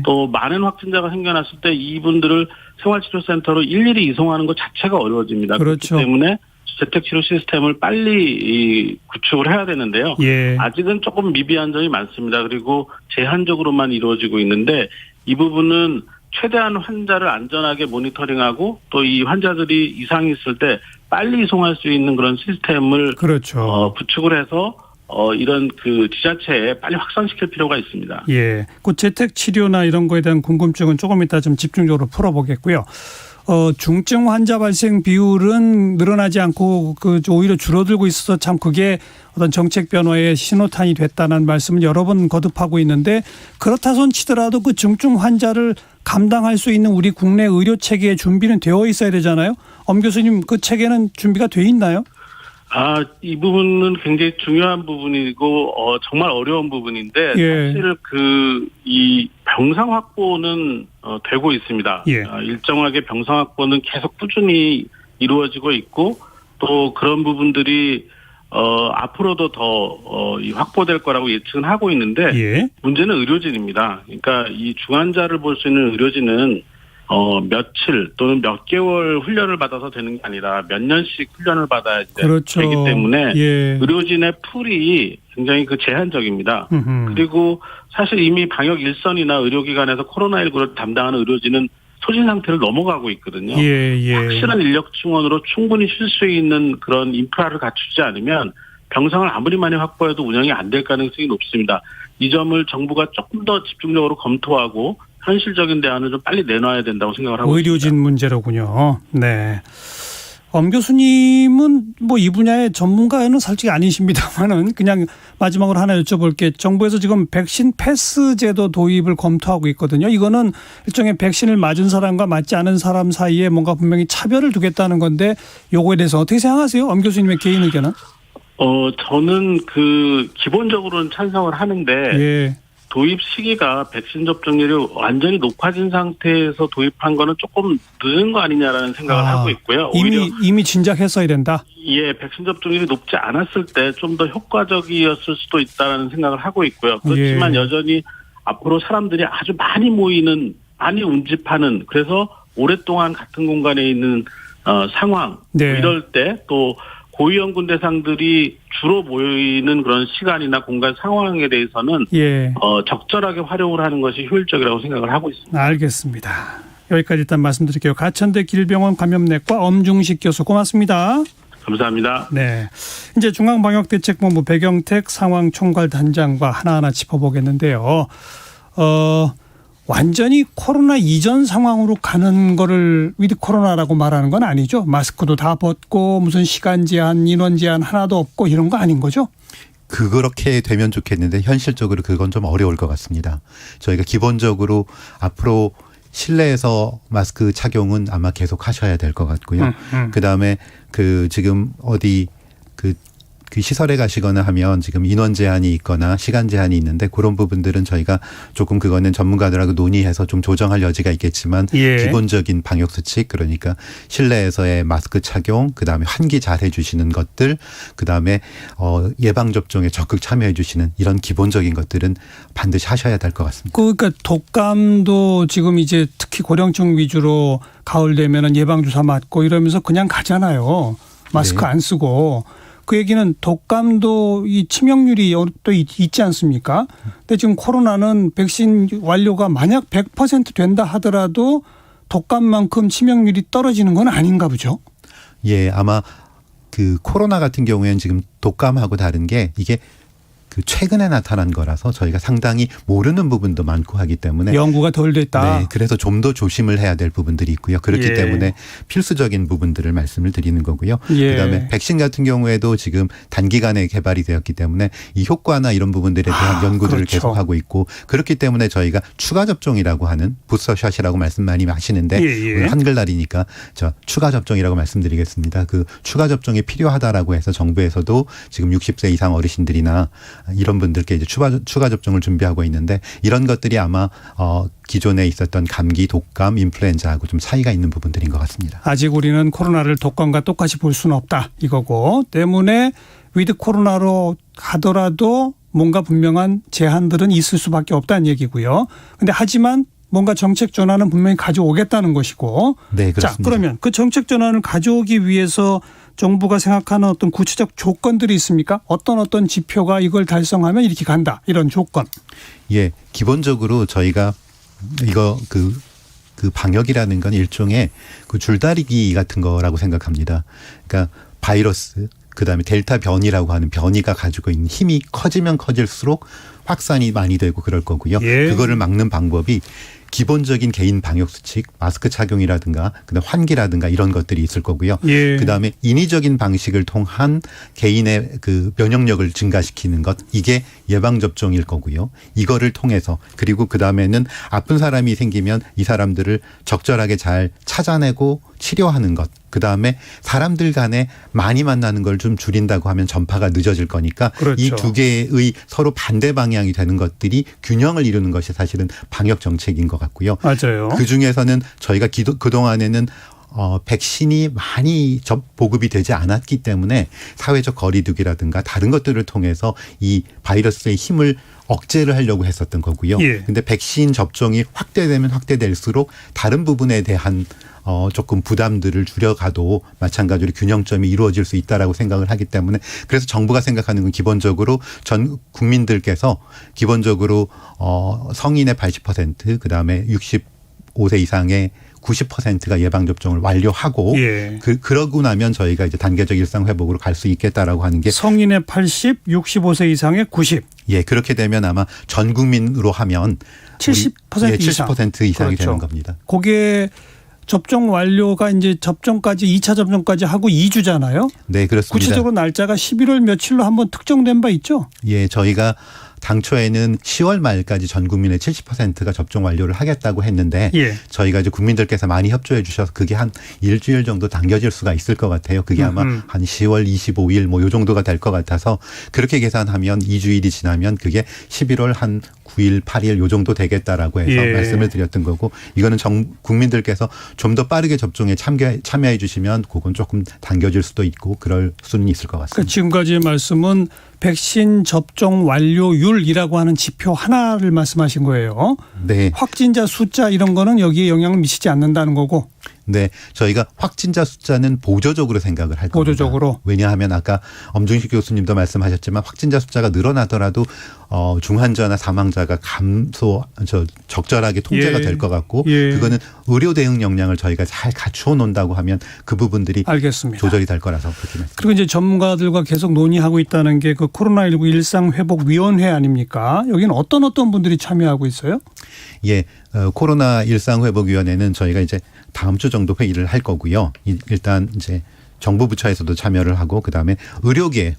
또 많은 확진자가 생겨났을 때 이분들을 생활치료센터로 일일이 이송하는 것 자체가 어려워집니다. 그렇죠. 그렇기 때문에 재택치료 시스템을 빨리 구축을 해야 되는데요. 아직은 조금 미비한 점이 많습니다. 그리고 제한적으로만 이루어지고 있는데 이 부분은 최대한 환자를 안전하게 모니터링하고 또 이 환자들이 이상이 있을 때 빨리 이송할 수 있는 그런 시스템을 구축을 해서 이런 지자체에 빨리 확산시킬 필요가 있습니다. 그 재택 치료나 이런 거에 대한 궁금증은 조금 이따 좀 집중적으로 풀어보겠고요. 중증 환자 발생 비율은 늘어나지 않고 오히려 줄어들고 있어서 참 그게 어떤 정책 변화의 신호탄이 됐다는 말씀을 여러 번 거듭하고 있는데 그렇다 손 치더라도 그 중증 환자를 감당할 수 있는 우리 국내 의료 체계의 준비는 되어 있어야 되잖아요. 엄 교수님 그 체계는 준비가 돼 있나요? 이 부분은 굉장히 중요한 부분이고 정말 어려운 부분인데 사실 이 병상 확보는 되고 있습니다. 일정하게 병상 확보는 계속 꾸준히 이루어지고 있고 또 그런 부분들이 앞으로도 더 확보될 거라고 예측은 하고 있는데 문제는 의료진입니다. 그러니까 이 중환자를 볼 수 있는 의료진은 며칠 또는 몇 개월 훈련을 받아서 되는 게 아니라 몇 년씩 훈련을 받아야 되기 때문에 의료진의 풀이 굉장히 제한적입니다. 그리고 사실 이미 방역 일선이나 의료기관에서 코로나19를 담당하는 의료진은 소진 상태를 넘어가고 있거든요. 확실한 인력 충원으로 충분히 쉴 수 있는 그런 인프라를 갖추지 않으면 병상을 아무리 많이 확보해도 운영이 안 될 가능성이 높습니다. 이 점을 정부가 조금 더 집중적으로 검토하고 현실적인 대안을 좀 빨리 내놔야 된다고 생각을 하고 있습니다. 의료진 문제로군요. 네. 엄 교수님은 이 분야의 전문가는 솔직히 아니십니다만은 그냥 마지막으로 하나 여쭤볼게. 정부에서 지금 백신 패스 제도 도입을 검토하고 있거든요. 이거는 일종의 백신을 맞은 사람과 맞지 않은 사람 사이에 뭔가 분명히 차별을 두겠다는 건데 요거에 대해서 어떻게 생각하세요? 엄 교수님의 개인 의견은? 저는 기본적으로는 찬성을 하는데 도입 시기가 백신 접종률이 완전히 높아진 상태에서 도입한 거는 조금 늦은 거 아니냐라는 생각을 하고 있고요. 이미 진작 했어야 된다? 백신 접종률이 높지 않았을 때 좀 더 효과적이었을 수도 있다라는 생각을 하고 있고요. 그렇지만 여전히 앞으로 사람들이 아주 많이 모이는 많이 운집하는 그래서 오랫동안 같은 공간에 있는 상황 네. 이럴 때 또 고위험군 대상들이 주로 모이는 그런 시간이나 공간 상황에 대해서는 예. 적절하게 활용을 하는 것이 효율적이라고 생각을 하고 있습니다. 알겠습니다. 여기까지 일단 말씀드릴게요. 가천대 길병원 감염내과 엄중식 교수 고맙습니다. 감사합니다. 네, 이제 중앙방역대책본부 백영택 상황총괄단장과 하나하나 짚어보겠는데요. 완전히 코로나 이전 상황으로 가는 거를 위드 코로나라고 말하는 건 아니죠. 마스크도 다 벗고 무슨 시간 제한, 인원 제한 하나도 없고 이런 거 아닌 거죠? 그렇게 되면 좋겠는데 현실적으로 그건 좀 어려울 것 같습니다. 저희가 기본적으로 앞으로 실내에서 마스크 착용은 아마 계속 하셔야 될 것 같고요. 그다음에 지금 어디 그 시설에 가시거나 하면 지금 인원 제한이 있거나 시간 제한이 있는데 그런 부분들은 저희가 조금 그거는 전문가들하고 논의해서 좀 조정할 여지가 있겠지만 예. 기본적인 방역 수칙 그러니까 실내에서의 마스크 착용 그다음에 환기 잘 해주시는 것들 그다음에 예방접종에 적극 참여해 주시는 이런 기본적인 것들은 반드시 하셔야 될 것 같습니다. 그러니까 독감도 지금 이제 특히 고령층 위주로 가을 되면은 예방주사 맞고 이러면서 그냥 가잖아요. 마스크 네. 안 쓰고. 그 얘기는 독감도 이 치명률이 또 있지 않습니까? 근데 지금 코로나는 백신 완료가 만약 100% 된다 하더라도 독감만큼 치명률이 떨어지는 건 아닌가 보죠? 예, 아마 코로나 같은 경우에는 지금 독감하고 다른 게 이게 최근에 나타난 거라서 저희가 상당히 모르는 부분도 많고 하기 때문에 연구가 덜 됐다. 네, 그래서 좀 더 조심을 해야 될 부분들이 있고요. 그렇기 예. 때문에 필수적인 부분들을 말씀을 드리는 거고요. 예. 그다음에 백신 같은 경우에도 지금 단기간에 개발이 되었기 때문에 이 효과나 이런 부분들에 대한 연구들을 그렇죠. 계속하고 있고 그렇기 때문에 저희가 추가 접종이라고 하는 부스터샷이라고 말씀 많이 하시는데 예. 오늘 한글날이니까 추가 접종이라고 말씀드리겠습니다. 그 추가 접종이 필요하다라고 해서 정부에서도 지금 60세 이상 어르신들이나 이런 분들께 이제 추가 접종을 준비하고 있는데 이런 것들이 아마 기존에 있었던 감기, 독감, 인플루엔자하고 좀 차이가 있는 부분들인 것 같습니다. 아직 우리는 코로나를 독감과 똑같이 볼 수는 없다 이거고 때문에 위드 코로나로 가더라도 뭔가 분명한 제한들은 있을 수밖에 없다는 얘기고요. 근데 하지만 뭔가 정책 전환은 분명히 가져오겠다는 것이고. 네, 그렇습니다. 자, 그러면 그 정책 전환을 가져오기 위해서 정부가 생각하는 어떤 구체적 조건들이 있습니까? 어떤 지표가 이걸 달성하면 이렇게 간다. 이런 조건. 예, 기본적으로 저희가 이거 그 방역이라는 건 일종의 줄다리기 같은 거라고 생각합니다. 그러니까 바이러스 그다음에 델타 변이라고 하는 변이가 가지고 있는 힘이 커지면 커질수록 확산이 많이 되고 그럴 거고요. 예. 그거를 막는 방법이 기본적인 개인 방역 수칙, 마스크 착용이라든가 그다음 환기라든가 이런 것들이 있을 거고요. 예. 그다음에 인위적인 방식을 통한 개인의 면역력을 증가시키는 것 이게 예방 접종일 거고요. 이거를 통해서 그리고 그다음에는 아픈 사람이 생기면 이 사람들을 적절하게 잘 찾아내고 치료하는 것. 그다음에 사람들 간에 많이 만나는 걸 좀 줄인다고 하면 전파가 늦어질 거니까 그렇죠. 이 두 개의 서로 반대 방향이 되는 것들이 균형을 이루는 것이 사실은 방역 정책인 것 같고요. 맞아요. 그중에서는 저희가 그동안에는 백신이 많이 보급이 되지 않았기 때문에 사회적 거리두기라든가 다른 것들을 통해서 이 바이러스의 힘을 억제를 하려고 했었던 거고요. 그런데 예. 백신 접종이 확대되면 확대될수록 다른 부분에 대한 조금 부담들을 줄여가도 마찬가지로 균형점이 이루어질 수 있다라고 생각을 하기 때문에 그래서 정부가 생각하는 건 기본적으로 전 국민들께서 기본적으로 성인의 80% 그다음에 65세 이상의 90%가 예방접종을 완료하고 예. 그러고 나면 저희가 이제 단계적 일상 회복으로 갈 수 있겠다라고 하는 게 성인의 80, 65세 이상의 90. 예, 그렇게 되면 아마 전 국민으로 하면 70% 예, 이상. 70% 이상이 그렇죠. 되는 겁니다. 그게 접종 완료가 이제 접종까지 2차 접종까지 하고 2주잖아요. 네, 그렇습니다. 구체적으로 날짜가 11월 며칠로 한번 특정된 바 있죠? 예, 저희가 당초에는 10월 말까지 전 국민의 70%가 접종 완료를 하겠다고 했는데 예. 저희가 이제 국민들께서 많이 협조해 주셔서 그게 한 일주일 정도 당겨질 수가 있을 것 같아요. 그게 아마 한 10월 25일 요 정도가 될 것 같아서 그렇게 계산하면 2주일이 지나면 그게 11월 한 9일, 8일 요 정도 되겠다라고 해서 예. 말씀을 드렸던 거고 이거는 국민들께서 좀 더 빠르게 접종에 참여해 주시면 그건 조금 당겨질 수도 있고 그럴 수는 있을 것 같습니다. 그러니까 지금까지의 말씀은 백신 접종 완료율이라고 하는 지표 하나를 말씀하신 거예요. 네. 확진자 숫자 이런 거는 여기에 영향을 미치지 않는다는 거고. 네, 저희가 확진자 숫자는 보조적으로 생각을 할 겁니다. 보조적으로. 왜냐하면 아까 엄중식 교수님도 말씀하셨지만 확진자 숫자가 늘어나더라도 중환자나 사망자가 적절하게 통제가 예. 될 것 같고 예. 그거는 의료 대응 역량을 저희가 잘 갖추어 놓는다고 하면 그 부분들이 알겠습니다. 조절이 될 거라서 그렇게 말씀드립니다. 그리고 이제 전문가들과 계속 논의하고 있다는 게 그 코로나19 일상회복위원회 아닙니까? 여기는 어떤 분들이 참여하고 있어요? 예, 코로나 일상회복위원회는 저희가 이제 다음 주 정도 회의를 할 거고요. 일단 이제 정부 부처에서도 참여를 하고 그다음에 의료계,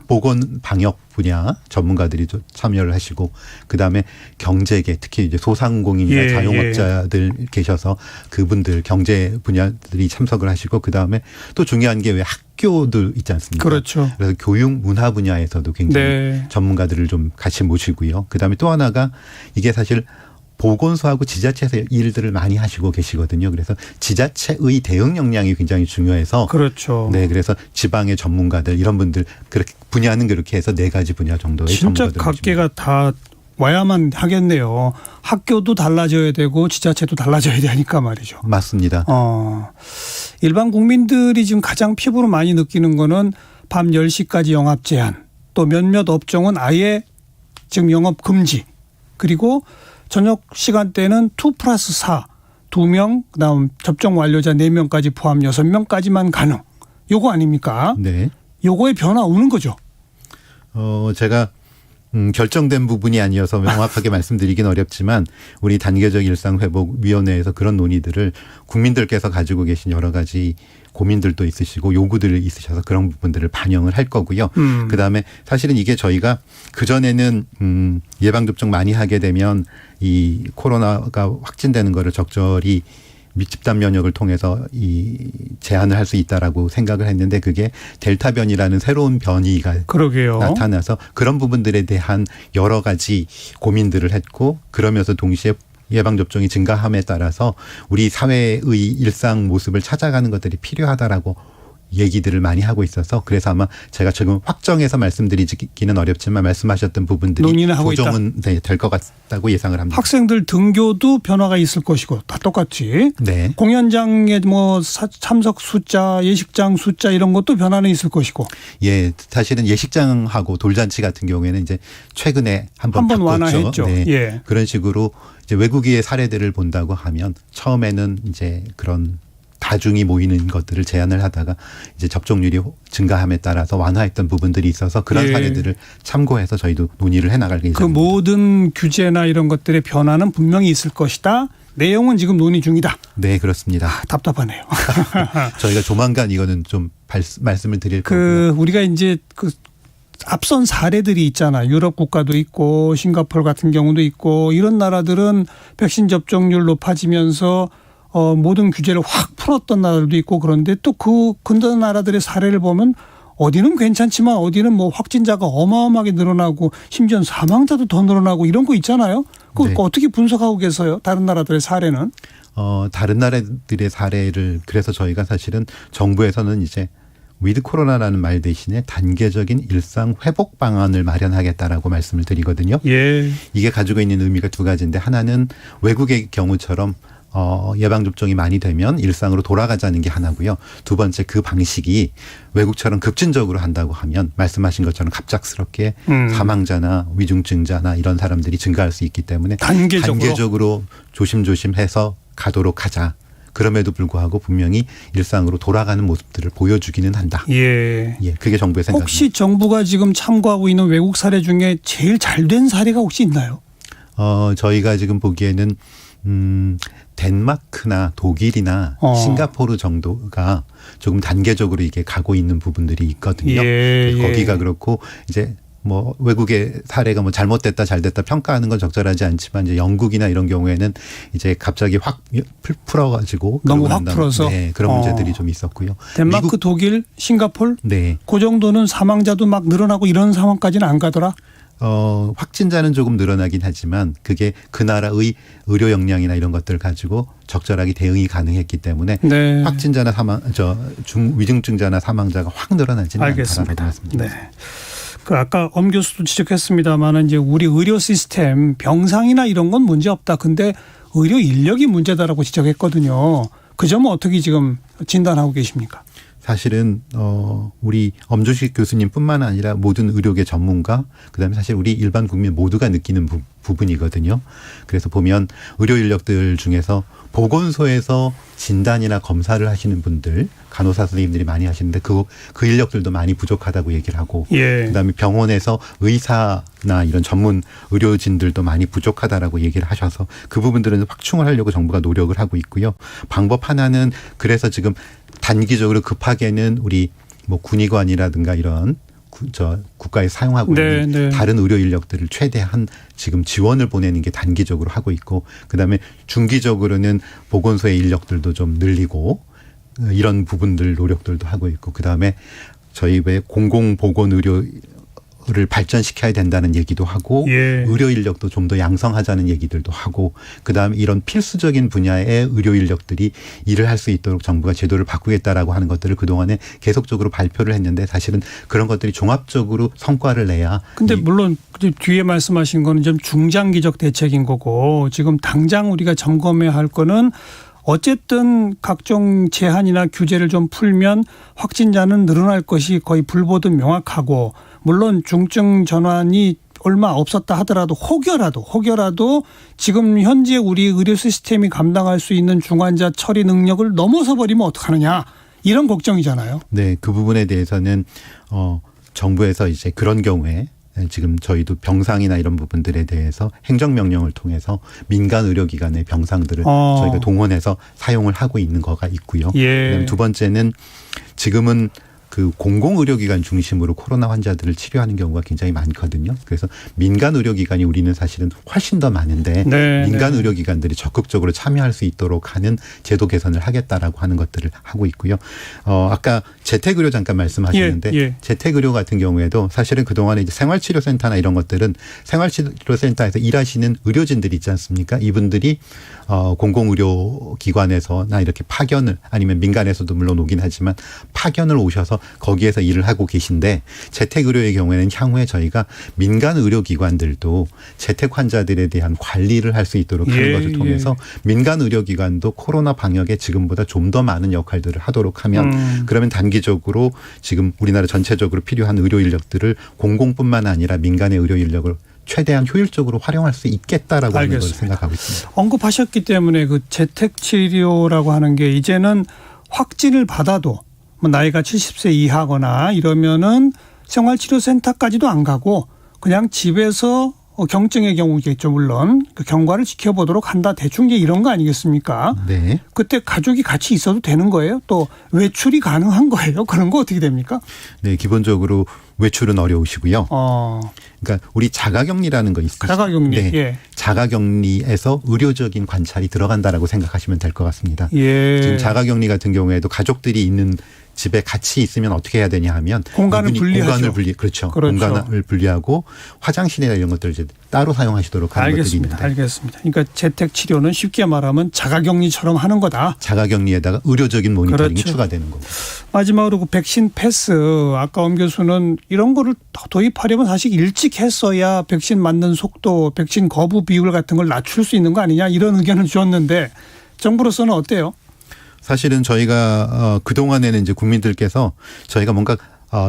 보건 방역 분야 전문가들이 참여를 하시고 그다음에 경제계 특히 이제 소상공인이나 예, 자영업자들 계셔서 그분들 경제 분야들이 참석을 하시고 그다음에 또 중요한 게 왜 학교들 있지 않습니까? 그렇죠. 그래서 교육 문화 분야에서도 굉장히 네. 전문가들을 좀 같이 모시고요. 그다음에 또 하나가 이게 사실 보건소하고 지자체에서 일들을 많이 하시고 계시거든요. 그래서 지자체의 대응 역량이 굉장히 중요해서 그렇죠. 네, 그래서 지방의 전문가들 이런 분들 그렇게 분야는 그렇게 해서 4가지 분야 정도의 진짜 전문가들 각계가 다 와야만 하겠네요. 학교도 달라져야 되고 지자체도 달라져야 되니까 말이죠. 맞습니다. 일반 국민들이 지금 가장 피부로 많이 느끼는 거는 밤 10시까지 영업 제한, 또 몇몇 업종은 아예 지금 영업 금지, 그리고 저녁 시간대는 2+4, 2명, 그다음 접종 완료자 4명까지 포함 6명까지만 가능. 요거 아닙니까? 네. 요거에 변화 오는 거죠. 제가 결정된 부분이 아니어서 명확하게 말씀드리긴 어렵지만 우리 단계적 일상회복위원회에서 그런 논의들을 국민들께서 가지고 계신 여러 가지 고민들도 있으시고 요구들이 있으셔서 그런 부분들을 반영을 할 거고요. 그다음에 사실은 이게 저희가 그전에는 예방접종 많이 하게 되면 이 코로나가 확진되는 거를 적절히 집단 면역을 통해서 이 제한을 할 수 있다라고 생각을 했는데 그게 델타 변이라는 새로운 변이가 그러게요. 나타나서 그런 부분들에 대한 여러 가지 고민들을 했고 그러면서 동시에 예방접종이 증가함에 따라서 우리 사회의 일상 모습을 찾아가는 것들이 필요하다라고 얘기들을 많이 하고 있어서 그래서 아마 제가 지금 확정해서 말씀드리기는 어렵지만 말씀하셨던 부분들이 논의는 하고 조정은 될 것 같다고 예상을 합니다. 학생들 등교도 변화가 있을 것이고 다 똑같이. 네. 공연장의 참석 숫자, 예식장 숫자 이런 것도 변화는 있을 것이고. 예, 사실은 예식장하고 돌잔치 같은 경우에는 이제 최근에 한번 완화했죠. 네. 예. 그런 식으로 이제 외국의 사례들을 본다고 하면 처음에는 이제 그런 다중이 모이는 것들을 제한을 하다가 이제 접종률이 증가함에 따라서 완화했던 부분들이 있어서 그런 예. 사례들을 참고해서 저희도 논의를 해나갈 예정입니다. 그 모든 규제나 이런 것들의 변화는 분명히 있을 것이다. 내용은 지금 논의 중이다. 네, 그렇습니다. 답답하네요. 저희가 조만간 이거는 좀 말씀을 드릴 거고요. 우리가 이제 앞선 사례들이 있잖아. 유럽 국가도 있고 싱가포르 같은 경우도 있고 이런 나라들은 백신 접종률 높아지면서 모든 규제를 확 풀었던 나라들도 있고 그런데 또 그 근대 나라들의 사례를 보면 어디는 괜찮지만 어디는 뭐 확진자가 어마어마하게 늘어나고 심지어 사망자도 더 늘어나고 이런 거 있잖아요. 그거 네. 어떻게 분석하고 계세요? 다른 나라들의 사례는? 다른 나라들의 사례를 그래서 저희가 사실은 정부에서는 이제 위드 코로나라는 말 대신에 단계적인 일상 회복 방안을 마련하겠다라고 말씀을 드리거든요. 예. 이게 가지고 있는 의미가 2가지인데 하나는 외국의 경우처럼 예방접종이 많이 되면 일상으로 돌아가자는 게 하나고요. 2번째 그 방식이 외국처럼 급진적으로 한다고 하면 말씀하신 것처럼 갑작스럽게 사망자나 위중증자나 이런 사람들이 증가할 수 있기 때문에 단계적으로 조심조심해서 가도록 하자. 그럼에도 불구하고 분명히 일상으로 돌아가는 모습들을 보여주기는 한다. 예. 예, 그게 정부의 생각입니다. 혹시 정부가 지금 참고하고 있는 외국 사례 중에 제일 잘 된 사례가 혹시 있나요? 저희가 지금 보기에는 덴마크나 독일이나 싱가포르 정도가 조금 단계적으로 이게 가고 있는 부분들이 있거든요. 거기가 그렇고 이제 뭐 외국의 사례가 뭐 잘못됐다 잘됐다 평가하는 건 적절하지 않지만 이제 영국이나 이런 경우에는 이제 갑자기 확 풀어가지고 너무 확 풀어서 네, 그런 문제들이 좀 있었고요. 덴마크, 미국, 독일, 싱가포르 네, 그 정도는 사망자도 막 늘어나고 이런 상황까지는 안 가더라. 확진자는 조금 늘어나긴 하지만 그게 그 나라의 의료 역량이나 이런 것들을 가지고 적절하게 대응이 가능했기 때문에 네. 확진자나 위중증자나 사망자가 확 늘어나지는 알겠습니다. 않다라고 말씀드립니다. 네. 그 아까 엄 교수도 지적했습니다만은 이제 우리 의료 시스템 병상이나 이런 건 문제 없다. 근데 의료 인력이 문제다라고 지적했거든요. 그 점은 어떻게 지금 진단하고 계십니까? 사실은 우리 엄주식 교수님뿐만 아니라 모든 의료계 전문가 그다음에 사실 우리 일반 국민 모두가 느끼는 부분이거든요. 그래서 보면 의료 인력들 중에서 보건소에서 진단이나 검사를 하시는 분들 간호사 선생님들이 많이 하시는데 그 인력들도 많이 부족하다고 얘기를 하고 예. 그다음에 병원에서 의사나 이런 전문 의료진들도 많이 부족하다라고 얘기를 하셔서 그 부분들은 확충을 하려고 정부가 노력을 하고 있고요. 방법 하나는 그래서 지금 단기적으로 급하게는 우리 뭐 군의관이라든가 이런 국가에 사용하고 있는 다른 의료 인력들을 최대한 지금 지원을 보내는 게 단기적으로 하고 있고 그다음에 중기적으로는 보건소의 인력들도 좀 늘리고 이런 부분들 노력들도 하고 있고 그다음에 저희 왜 공공보건의료를 발전시켜야 된다는 얘기도 하고 의료 인력도 좀 더 양성하자는 얘기들도 하고 그다음에 이런 필수적인 분야의 의료 인력들이 일을 할 수 있도록 정부가 제도를 바꾸겠다라고 하는 것들을 그동안에 계속적으로 발표를 했는데 사실은 그런 것들이 종합적으로 성과를 내야. 근데 물론 뒤에 말씀하신 거는 좀 중장기적 대책인 거고 지금 당장 우리가 점검해야 할 거는 어쨌든 각종 제한이나 규제를 좀 풀면 확진자는 늘어날 것이 거의 불보듯 명확하고 물론 중증 전환이 얼마 없었다 하더라도 혹여라도 지금 현재 우리 의료 시스템이 감당할 수 있는 중환자 처리 능력을 넘어서 버리면 어떡하느냐 이런 걱정이잖아요. 네, 그 부분에 대해서는 정부에서 이제 그런 경우에 지금 저희도 병상이나 이런 부분들에 대해서 행정명령을 통해서 민간 의료기관의 병상들을 저희가 동원해서 사용을 하고 있는 거가 있고요. 그다음에 두 번째는 지금은 그 공공의료기관 중심으로 코로나 환자들을 치료하는 경우가 굉장히 많거든요. 그래서 민간 의료기관이 우리는 사실은 훨씬 더 많은데 민간 의료기관들이 적극적으로 참여할 수 있도록 하는 제도 개선을 하겠다라고 하는 것들을 하고 있고요. 아까 재택의료 잠깐 말씀하셨는데 재택의료 같은 경우에도 사실은 그동안에 이제 생활치료센터나 이런 것들은 생활치료센터에서 일하시는 의료진들이 있지 않습니까? 이분들이 공공의료기관에서나 이렇게 파견을 아니면 민간에서도 물론 오긴 하지만 파견을 오셔서 거기에서 일을 하고 계신데 재택의료의 경우에는 향후에 저희가 민간 의료기관들도 재택 환자들에 대한 관리를 할 수 있도록 하는 것을 통해서 민간 의료기관도 코로나 방역에 지금보다 좀 더 많은 역할들을 하도록 하면 그러면 단기적으로 지금 우리나라 전체적으로 필요한 의료 인력들을 공공뿐만 아니라 민간의 의료 인력을 최대한 효율적으로 활용할 수 있겠다라고 하는 걸 생각하고 있습니다. 언급하셨기 때문에 그 재택 치료라고 하는 게 이제는 확진을 받아도 뭐 나이가 70세 이하거나 이러면은 생활치료센터까지도 안 가고 그냥 집에서 경증의 경우겠죠. 물론 그 경과를 지켜보도록 한다. 대충 이제 이런 거 아니겠습니까? 네. 그때 가족이 같이 있어도 되는 거예요? 또 외출이 가능한 거예요? 그런 거 어떻게 됩니까? 네. 기본적으로 외출은 어려우시고요. 그러니까 우리 자가격리라는 거 있어요. 자가격리. 네. 자가격리에서 의료적인 관찰이 들어간다라고 생각하시면 될 것 같습니다. 지금 자가격리 같은 경우에도 가족들이 있는 집에 같이 있으면 어떻게 해야 되냐 하면 공간을 분리하죠. 그렇죠. 공간을 분리하고 화장실이나 이런 것들을 이제 따로 사용하시도록 하는 것들이 있는데. 알겠습니다. 그러니까 재택 치료는 쉽게 말하면 자가격리처럼 하는 거다. 자가격리에다가 의료적인 모니터링이 추가되는 거고. 마지막으로 그 백신 패스. 아까 엄 교수는 이런 거를 도입하려면 사실 일찍 했어야 백신 맞는 속도, 백신 거부 비율 같은 걸 낮출 수 있는 거 아니냐 이런 의견을 주었는데 정부로서는 어때요? 사실은 저희가 그동안에는 이제 국민들께서 저희가 뭔가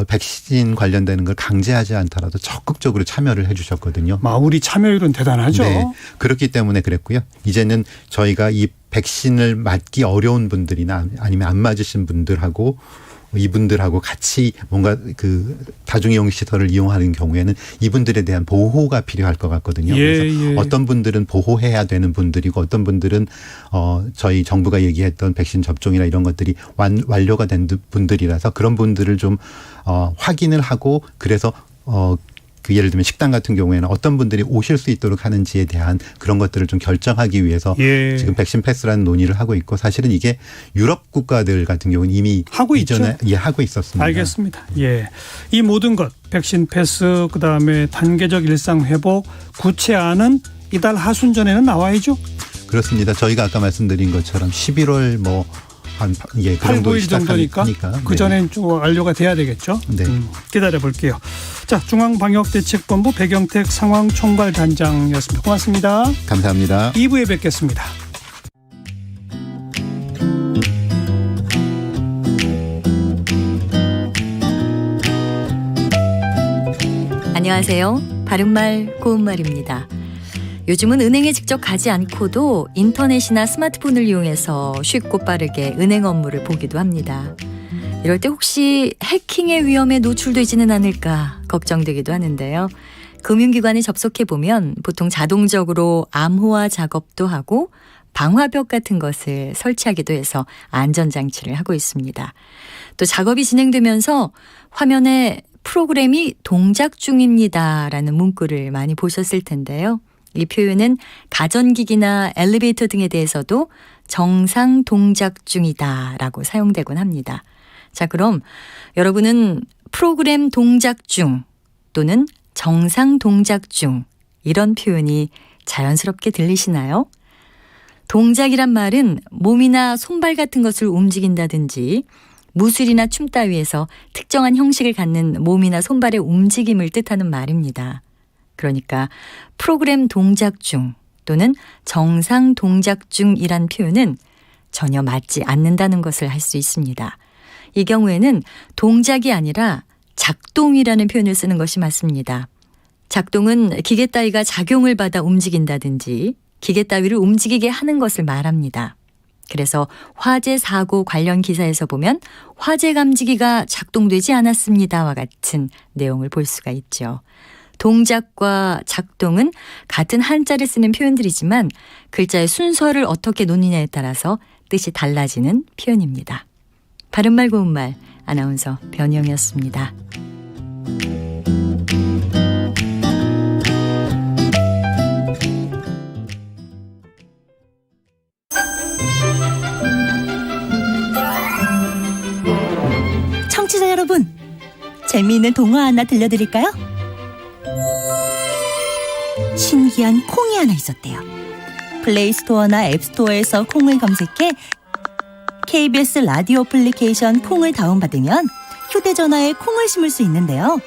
백신 관련되는 걸 강제하지 않더라도 적극적으로 참여를 해 주셨거든요. 우리 참여율은 대단하죠. 네. 그렇기 때문에 그랬고요. 이제는 저희가 이 백신을 맞기 어려운 분들이나 아니면 안 맞으신 분들하고 이분들하고 같이 뭔가 그 다중이용시설을 이용하는 경우에는 이분들에 대한 보호가 필요할 것 같거든요. 그래서 어떤 분들은 보호해야 되는 분들이고 어떤 분들은 저희 정부가 얘기했던 백신 접종이나 이런 것들이 완료가 된 분들이라서 그런 분들을 좀 확인을 하고 그래서 그 예를 들면 식당 같은 경우에는 어떤 분들이 오실 수 있도록 하는지에 대한 그런 것들을 좀 결정하기 위해서 지금 백신 패스라는 논의를 하고 있고 사실은 이게 유럽 국가들 같은 경우는 이미 하고 이전에 있죠. 하고 있었습니다. 알겠습니다. 예, 이 모든 것 백신 패스 그다음에 단계적 일상 회복 구체안은 이달 하순 전에는 나와야죠. 그렇습니다. 저희가 아까 말씀드린 것처럼 11월 한 그 8, 정도 9일 정도니까 그 전엔 좀 완료가 돼야 되겠죠. 네. 기다려 볼게요. 자, 중앙방역대책본부 백영택 상황총괄단장이었습니다. 고맙습니다. 감사합니다. 2부에 뵙겠습니다. 안녕하세요. 바른말 고운말입니다. 요즘은 은행에 직접 가지 않고도 인터넷이나 스마트폰을 이용해서 쉽고 빠르게 은행 업무를 보기도 합니다. 이럴 때 혹시 해킹의 위험에 노출되지는 않을까 걱정되기도 하는데요. 금융기관에 접속해보면 보통 자동적으로 암호화 작업도 하고 방화벽 같은 것을 설치하기도 해서 안전장치를 하고 있습니다. 또 작업이 진행되면서 화면에 프로그램이 동작 중입니다라는 문구를 많이 보셨을 텐데요. 이 표현은 가전기기나 엘리베이터 등에 대해서도 정상 동작 중이다라고 사용되곤 합니다. 자, 그럼 여러분은 프로그램 동작 중 또는 정상 동작 중 이런 표현이 자연스럽게 들리시나요? 동작이란 말은 몸이나 손발 같은 것을 움직인다든지 무술이나 춤 따위에서 특정한 형식을 갖는 몸이나 손발의 움직임을 뜻하는 말입니다. 그러니까 프로그램 동작 중 또는 정상 동작 중이란 표현은 전혀 맞지 않는다는 것을 알 수 있습니다. 이 경우에는 동작이 아니라 작동이라는 표현을 쓰는 것이 맞습니다. 작동은 기계 따위가 작용을 받아 움직인다든지 기계 따위를 움직이게 하는 것을 말합니다. 그래서 화재 사고 관련 기사에서 보면 화재 감지기가 작동되지 않았습니다와 같은 내용을 볼 수가 있죠. 동작과 작동은 같은 한자를 쓰는 표현들이지만 글자의 순서를 어떻게 놓느냐에 따라서 뜻이 달라지는 표현입니다. 바른말 고운말 아나운서 변희영이었습니다. 청취자 여러분, 재미있는 동화 하나 들려드릴까요? 신기한 콩이 하나 있었대요. 플레이스토어나 앱스토어에서 콩을 검색해 KBS 라디오 어플리케이션 콩을 다운받으면 휴대전화에 콩을 심을 수 있는데요.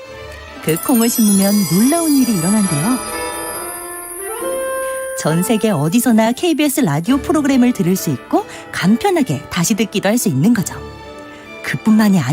그 콩을 심으면 놀라운 일이 일어난대요. 전 세계 어디서나 KBS 라디오 프로그램을 들을 수 있고 간편하게 다시 듣기도 할 수 있는 거죠. 그뿐만이 아니라